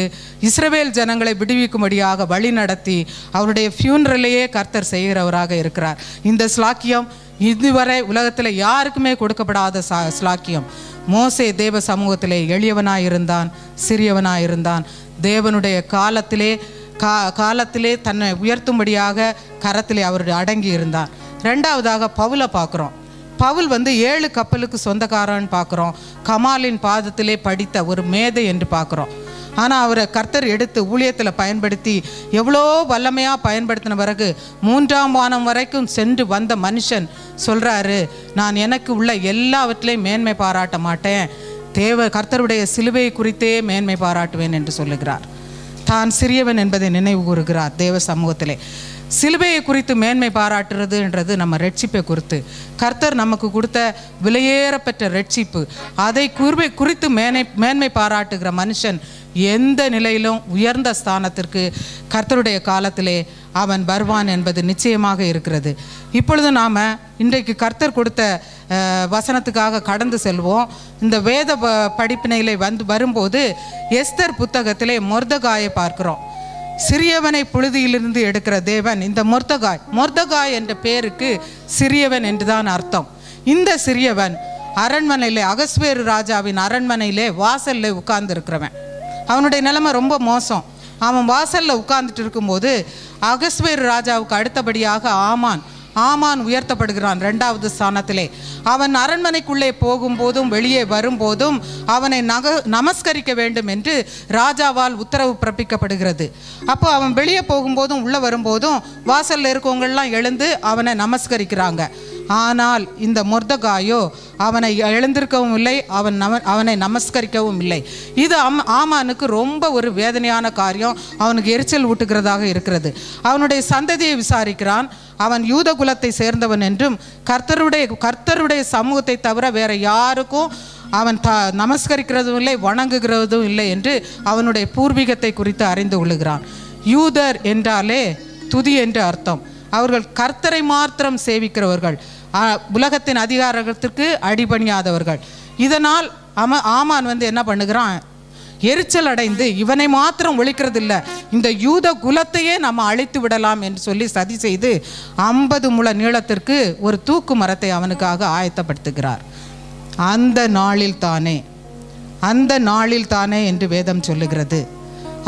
இஸ்ரவேல் ஜனங்களை விடுவிக்கும்படியாக வழி நடத்தி அவருடைய ஃபியூனரலையே கர்த்தர் செய்கிறவராக இருக்கிறார். இந்த ஸ்லாக்கியம் இதுவரை உலகத்தில் யாருக்குமே கொடுக்கப்படாத ஸ்லாக்கியம். மோசே தேவ சமூகத்திலே எளியவனாயிருந்தான், சிறியவனாயிருந்தான். தேவனுடைய காலத்திலே தன்னை உயர்த்தும்படியாக கரத்திலே அவர் அடங்கி இருந்தார். ரெண்டாவதாக பவுலை பார்க்குறோம். பவுல் 7 கப்பலுக்கு சொந்தக்காரன்னு பார்க்குறோம். கமாலின் பாதத்திலே படித்த ஒரு மேதை என்று பார்க்குறோம். ஆனால் அவரை கர்த்தர் எடுத்து ஊழியத்தில் பயன்படுத்தி எவ்வளோ வல்லமையாக பயன்படுத்தின பிறகு 3ஆம் வானம் வரைக்கும் சென்று வந்த மனுஷன் சொல்கிறாரு, நான் எனக்கு உள்ள எல்லாவற்றிலையும் மேன்மை பாராட்ட மாட்டேன், கர்த்தருடைய சிலுவை குறித்தே மேன்மை பாராட்டுவேன் என்று சொல்லுகிறார். தான் சிறியவன் என்பதை நினைவு கூறுகிறார் தேவ சமூகத்திலே. சிலுவையை குறித்து மேன்மை பாராட்டுறதுன்றது நம்ம ரட்சிப்பை குறித்து, கர்த்தர் நமக்கு கொடுத்த விலையேறப்பெற்ற ரட்சிப்பு, அதை குறித்து மேன்மை பாராட்டுகிற மனுஷன் எந்த நிலையிலும் உயர்ந்த ஸ்தானத்திற்கு கர்த்தருடைய காலத்திலே அவன் வருவான் என்பது நிச்சயமாக இருக்கிறது. இப்பொழுது நாம் இன்றைக்கு கர்த்தர் கொடுத்த வசனத்துக்காக கடந்து செல்வோம். இந்த வேத படிப்பினைகளை வரும்போது எஸ்தர் புத்தகத்திலே மொர்தெகாயை பார்க்கிறோம். சிறியவனை புழுதியிலிருந்து எடுக்கிற தேவன் இந்த மொர்தெகாய் என்ற பேருக்கு சிறியவன் என்றுதான் அர்த்தம். இந்த சிறியவன் அரண்மனையிலே, அகஸ்வேரு ராஜாவின் அரண்மனையிலே வாசல்ல உட்கார்ந்து இருக்கிறவன். அவனுடைய நிலைமை ரொம்ப மோசம். அவன் வாசல்ல உட்கார்ந்துட்டு இருக்கும்போது அகஸ்வேரு ராஜாவுக்கு அடுத்தபடியாக ஆமான் உயர்த்தப்படுகிறான் 2வது ஸ்தானத்திலே. அவன் அரண்மனைக்குள்ளே போகும்போதும் வெளியே வரும்போதும் அவனை நமஸ்கரிக்க வேண்டும் என்று ராஜாவால் உத்தரவு பிறப்பிக்கப்படுகிறது. அப்போ அவன் வெளியே போகும்போதும் உள்ள வரும்போதும் வாசல்ல இருக்கவங்கெல்லாம் எழுந்து அவனை நமஸ்கரிக்கிறாங்க. ஆனால் இந்த மொர்தெகாயோ அவனை எழுந்திருக்கவும் இல்லை, அவனை நமஸ்கரிக்கவும் இல்லை. இது ஆமானுக்கு ரொம்ப ஒரு வேதனையான காரியம், அவனுக்கு எரிச்சல் ஊட்டுகிறதாக இருக்கிறது. அவனுடைய சந்ததியை விசாரிக்கிறான். அவன் யூத குலத்தை சேர்ந்தவன் என்றும் கர்த்தருடைய சமூகத்தை தவிர வேற யாருக்கும் அவன் நமஸ்கரிக்கிறதும் இல்லை, வணங்குகிறதும் இல்லை என்று அவனுடைய பூர்வீகத்தை குறித்து அறிந்து கொள்ளுகிறான். யூதர் என்றாலே துதி என்று அர்த்தம். அவர்கள் கர்த்தரை மாத்திரம் சேவிக்கிறவர்கள், உலகத்தின் அதிகாரத்திற்கு அடிபணியாதவர்கள். இதனால் ஆமான் என்ன பண்ணுகிறான், எரிச்சல் அடைந்து இவனை மாத்திரம் ஒழிக்கிறது இல்லை, இந்த யூத குலத்தையே நம்ம அழித்து விடலாம் என்று சொல்லி சதி செய்து 50 முழ நீளத்திற்கு ஒரு தூக்கு மரத்தை அவனுக்காக ஆயத்தப்படுத்துகிறார். அந்த நாளில் தானே என்று வேதம் சொல்லுகிறது.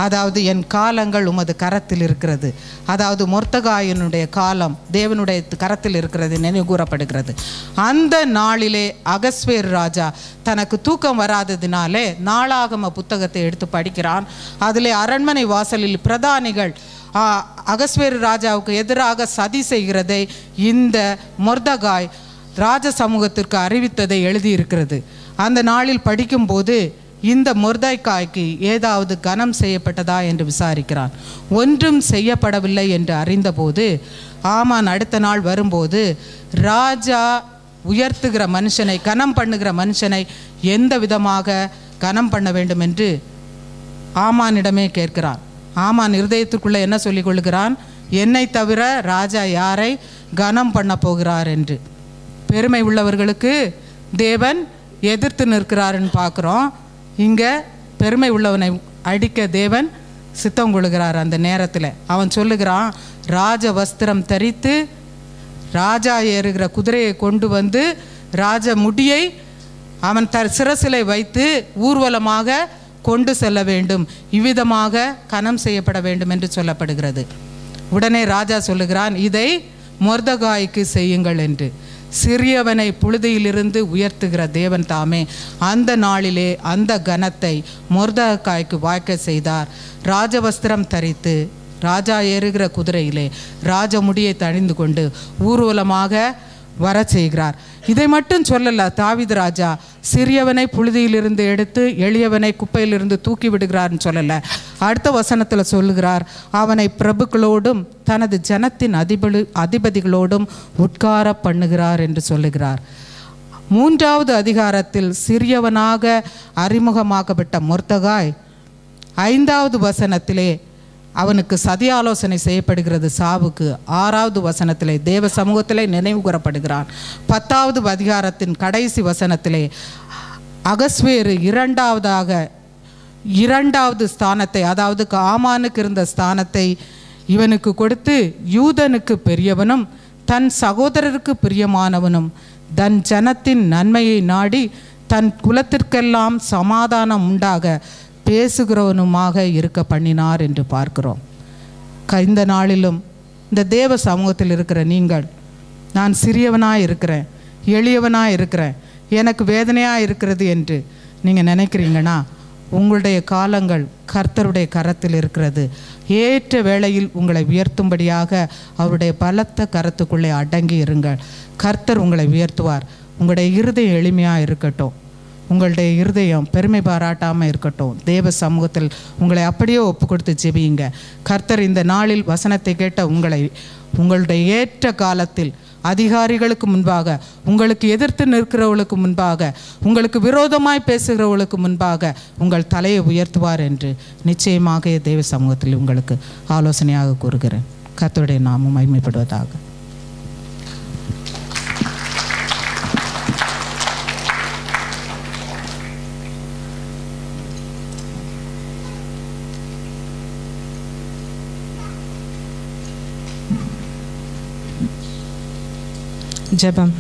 அதாவது என் காலங்கள் உமது கரத்தில் இருக்கிறது. அதாவது மொர்தெகாயினுடைய காலம் தேவனுடைய கரத்தில் இருக்கிறது நினைவு கூறப்படுகிறது. அந்த நாளிலே அகஸ்வேரு ராஜா தனக்கு தூக்கம் வராததினாலே நாளாகம புத்தகத்தை எடுத்து படிக்கிறான். அதிலே அரண்மனை வாசலில் பிரதானிகள் அகஸ்வேரு ராஜாவுக்கு எதிராக சதி செய்கிறதை இந்த மொர்தெகாய் ராஜ சமூகத்திற்கு அறிவித்ததை எழுதியிருக்கிறது. அந்த நாளில் படிக்கும்போது இந்த மொர்தெகாய்க்கு ஏதாவது கனம் செய்யப்பட்டதா என்று விசாரிக்கிறான். ஒன்றும் செய்யப்படவில்லை என்று அறிந்தபோது ஆமான் அடுத்த நாள் வரும்போது ராஜா உயர்த்துகிற மனுஷனை, கனம் பண்ணுகிற மனுஷனை எந்த விதமாக கனம் பண்ண வேண்டும் என்று ஆமானிடமே கேட்கிறான். ஆமான் இருதயத்திற்குள்ளே என்ன சொல்லிக் கொள்கிறான், என்னை தவிர ராஜா யாரை கனம் பண்ண போகிறார் என்று. பெருமை உள்ளவர்களுக்கு தேவன் எதிர்த்து நிற்கிறாருன்னு பார்க்குறோம். இங்கே பெருமை உள்ளவனை அடிக்க தேவன் சித்தம் கொள்கிறார். அந்த நேரத்தில் அவன் சொல்லுகிறான், ராஜ வஸ்திரம் தரித்து ராஜா ஏறுகிற குதிரையை கொண்டு வந்து ராஜ முடியை அவன் சிரசிலை வைத்து ஊர்வலமாக கொண்டு செல்ல வேண்டும், இவ்விதமாக கனம் செய்யப்பட வேண்டும் என்று சொல்லப்படுகிறது. உடனே ராஜா சொல்லுகிறான், இதை மொர்தெகாய்க்கு செய்யுங்கள் என்று. சிறியவனை புழுதியிலிருந்து உயர்த்துகிற தேவன் தாமே அந்த நாளிலே அந்த கனத்தை மொர்தெகாய்க்கு வாய்க்க செய்தார். ராஜவஸ்திரம் தரித்து ராஜா ஏறுகிற குதிரையிலே ராஜமுடியை தணிந்து கொண்டு ஊர்வலமாக வர செய்கிறார். இதை மட்டும் சொல்லல தாவீது ராஜா, சிறியவனை புழுதியிலிருந்து எடுத்து எளியவனை குப்பையிலிருந்து தூக்கி விடுகிறார்னு சொல்லலை. அடுத்த வசனத்தில் சொல்லுகிறார், அவனை பிரபுக்களோடும் தனது ஜனத்தின் அதிபதிகளோடும் உட்கார பண்ணுகிறார் என்று சொல்லுகிறார். 3வது அதிகாரத்தில் சிறியவனாக அறிமுகமாக்கப்பட்ட மொர்தெகாய் 5வது வசனத்திலே அவனுக்கு சதி ஆலோசனை செய்யப்படுகிறது சாவுக்கு. 6வது வசனத்திலே தேவ சமூகத்திலே நினைவு கூறப்படுகிறான். 10வது அதிகாரத்தின் கடைசி வசனத்திலே அகஸ்வேரு 2வது ஸ்தானத்தை, அதாவது ஆமானுக்கு இருந்த ஸ்தானத்தை இவனுக்கு கொடுத்து, யூதனுக்கு பெரியவனும் தன் சகோதரருக்கு பிரியமானவனும் தன் ஜனத்தின் நன்மையை நாடி தன் குலத்திற்கெல்லாம் சமாதானம் உண்டாக பேசுகிறவனுமாக இருக்க பண்ணினார் என்று பார்க்கிறோம். இந்த நாளிலும் இந்த தேவ சமூகத்தில் இருக்கிற நீங்கள், நான் சிறியவனாக இருக்கிறேன், எளியவனாக இருக்கிறேன், எனக்கு வேதனையாக இருக்கிறது என்று நீங்கள் நினைக்கிறீங்கன்னா, உங்களுடைய காலங்கள் கர்த்தருடைய கரத்தில் இருக்கிறது. ஏற்ற வேளையில் உங்களை உயர்த்தும்படியாக அவருடைய பலத்த கரத்துக்குள்ளே அடங்கி இருங்கள். கர்த்தர் உங்களை உயர்த்துவார். உங்களுடைய இருதயம் எளிமையாக இருக்கட்டும், உங்களுடைய இருதயம் பெருமை பாராட்டாமல் இருக்கட்டும். தேவ சமூகத்தில் உங்களை அப்படியே ஒப்பு கொடுத்து ஜெபியுங்க. கர்த்தர் இந்த நாளில் வசனத்தை கேட்ட உங்களுடைய ஏற்ற காலத்தில் அதிகாரிகளுக்கு முன்பாக, உங்களுக்கு எதிர்த்து நிற்கிறவர்களுக்கு முன்பாக, உங்களுக்கு விரோதமாய் பேசுகிறவர்களுக்கு முன்பாக உங்கள் தலையை உயர்த்துவார் என்று நிச்சயமாக தேவ சமூகத்தில் உங்களுக்கு ஆலோசனையாக கூறுகிறேன். கர்த்தருடைய நாமம் மகிமைப்படுவதாக. ஜெபம்.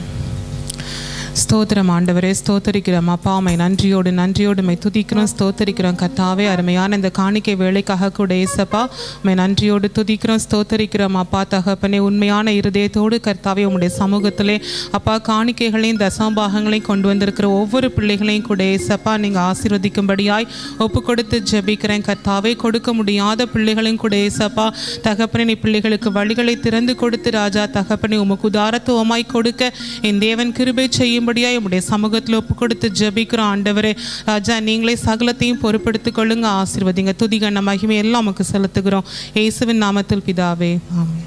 ஸ்தோத்திரம் ஆண்டவரே, ஸ்தோத்தரிக்கிறோம் அப்பா, உம்மை நன்றியோடு மை துதிக்கிறோம், ஸ்தோத்தரிக்கிறோம் கர்த்தாவே. அருமையான இந்த காணிக்கை வேலைக்காக கூட ஏசப்பா உம்மை நன்றியோடு துதிக்கிறோம், ஸ்தோத்தரிக்கிறோம் அப்பா. தகப்பனே, உண்மையான இருதயத்தோடு கர்த்தாவே உம்முடைய சமூகத்திலே அப்பா காணிக்கைகளையும் தசமபாகங்களையும் கொண்டு வந்திருக்கிற ஒவ்வொரு பிள்ளைகளையும் கூட ஏசப்பா நீங்கள் ஆசீர்வதிக்கும்படியாய் ஒப்பு கொடுத்து ஜெபிக்கிறேன் கர்த்தாவே. கொடுக்க முடியாத பிள்ளைகளையும் கூட ஏசப்பா தகப்பனே, நீ பிள்ளைகளுக்கு வழிகளை திறந்து கொடுத்து ராஜா தகப்பனே உமக்கு உதாரத்துவமாய் கொடுக்க என் தேவன் கிருபை செய்யும் உம்முடைய சமூகத்தில் ஒப்பு கொடுத்து ஜெபிக்கிறோம் ஆண்டவரே. ராஜா, நீங்களே சகலத்தையும் பொறுப்படுத்திக் கொள்ளுங்க, ஆசீர்வதிங்க. துதிகன மகிமை எல்லாம் நமக்கு செலுத்துகிறோம் இயேசுவின் நாமத்தில் பிதாவே, ஆமென்.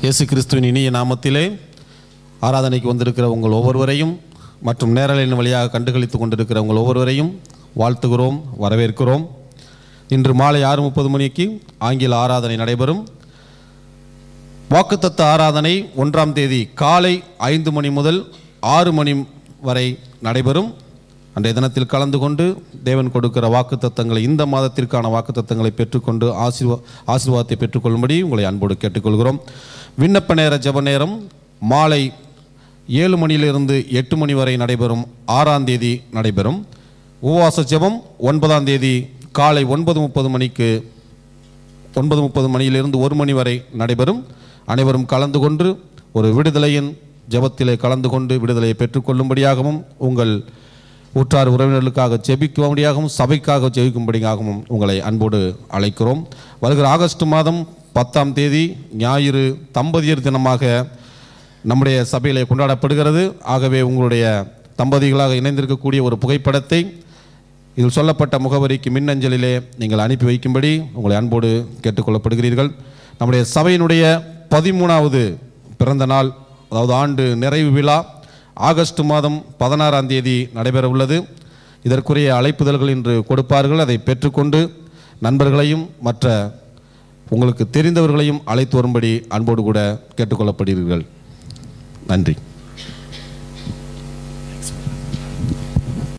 இயேசு கிறிஸ்துவின் இனிய நாமத்திலே ஆராதனைக்கு வந்திருக்கிற உங்கள் ஒவ்வொருவரையும் மற்றும் நேரலையின் வழியாக கண்டுகளித்து கொண்டிருக்கிற உங்கள் ஒவ்வொருவரையும் வாழ்த்துகிறோம், வரவேற்கிறோம். இன்று மாலை 6:30 மணிக்கு ஆங்கில ஆராதனை நடைபெறும். வாக்குத்தத்த ஆராதனை 1ஆம் தேதி காலை 5 மணி முதல் 6 மணி வரை நடைபெறும். அன்றைய தினத்தில் கலந்து கொண்டு தேவன் கொடுக்கிற வாக்குத்தத்தங்களை, இந்த மாதத்திற்கான வாக்குத்தத்தங்களை பெற்றுக்கொண்டு ஆசீர்வாதத்தை பெற்றுக்கொள்ளும்படி உங்களை அன்போடு கேட்டுக்கொள்கிறோம். விண்ணப்ப நேர ஜெப நேரம் மாலை 7 மணியிலிருந்து 8 மணி வரை நடைபெறும். 6ஆம் தேதி நடைபெறும். உபவாச ஜெபம் 9ஆம் தேதி காலை 9:30 மணிக்கு 9:30 மணியிலிருந்து 1 மணி வரை நடைபெறும். அனைவரும் கலந்து கொண்டு ஒரு விடுதலையின் ஜெபத்திலே கலந்து கொண்டு விடுதலையை பெற்றுக்கொள்ளும்படியாகவும், உங்கள் உற்றார் உறவினர்களுக்காக ஜெபிக்கும்படியாகவும், சபைக்காக ஜெபிக்கும்படியாகவும் உங்களை அன்போடு அழைக்கிறோம். வருகிற ஆகஸ்ட் மாதம் 10ஆம் தேதி ஞாயிறு தம்பதியர் தினமாக நம்முடைய சபையிலே கொண்டாடப்படுகிறது. ஆகவே உங்களுடைய தம்பதிகளாக இணைந்திருக்கக்கூடிய ஒரு புகைப்படத்தை இதில் சொல்லப்பட்ட முகவரிக்கு மின்னஞ்சலிலே நீங்கள் அனுப்பி வைக்கும்படி உங்களை அன்போடு கேட்டுக்கொள்ளப்படுகிறீர்கள். நம்முடைய சபையினுடைய 13வது பிறந்த நாள், அதாவது ஆண்டு நிறைவு விழா ஆகஸ்ட் மாதம் 16ஆம் தேதி நடைபெற உள்ளது. இதற்குரிய அழைப்புதல்கள் இன்று கொடுப்பார்கள். அதை பெற்றுக்கொண்டு நண்பர்களையும் மற்ற உங்களுக்கு தெரிந்தவர்களையும் அழைத்து வரும்படி அன்போடு கூட கேட்டுக்கொள்ளப்படுகிறீர்கள். நன்றி.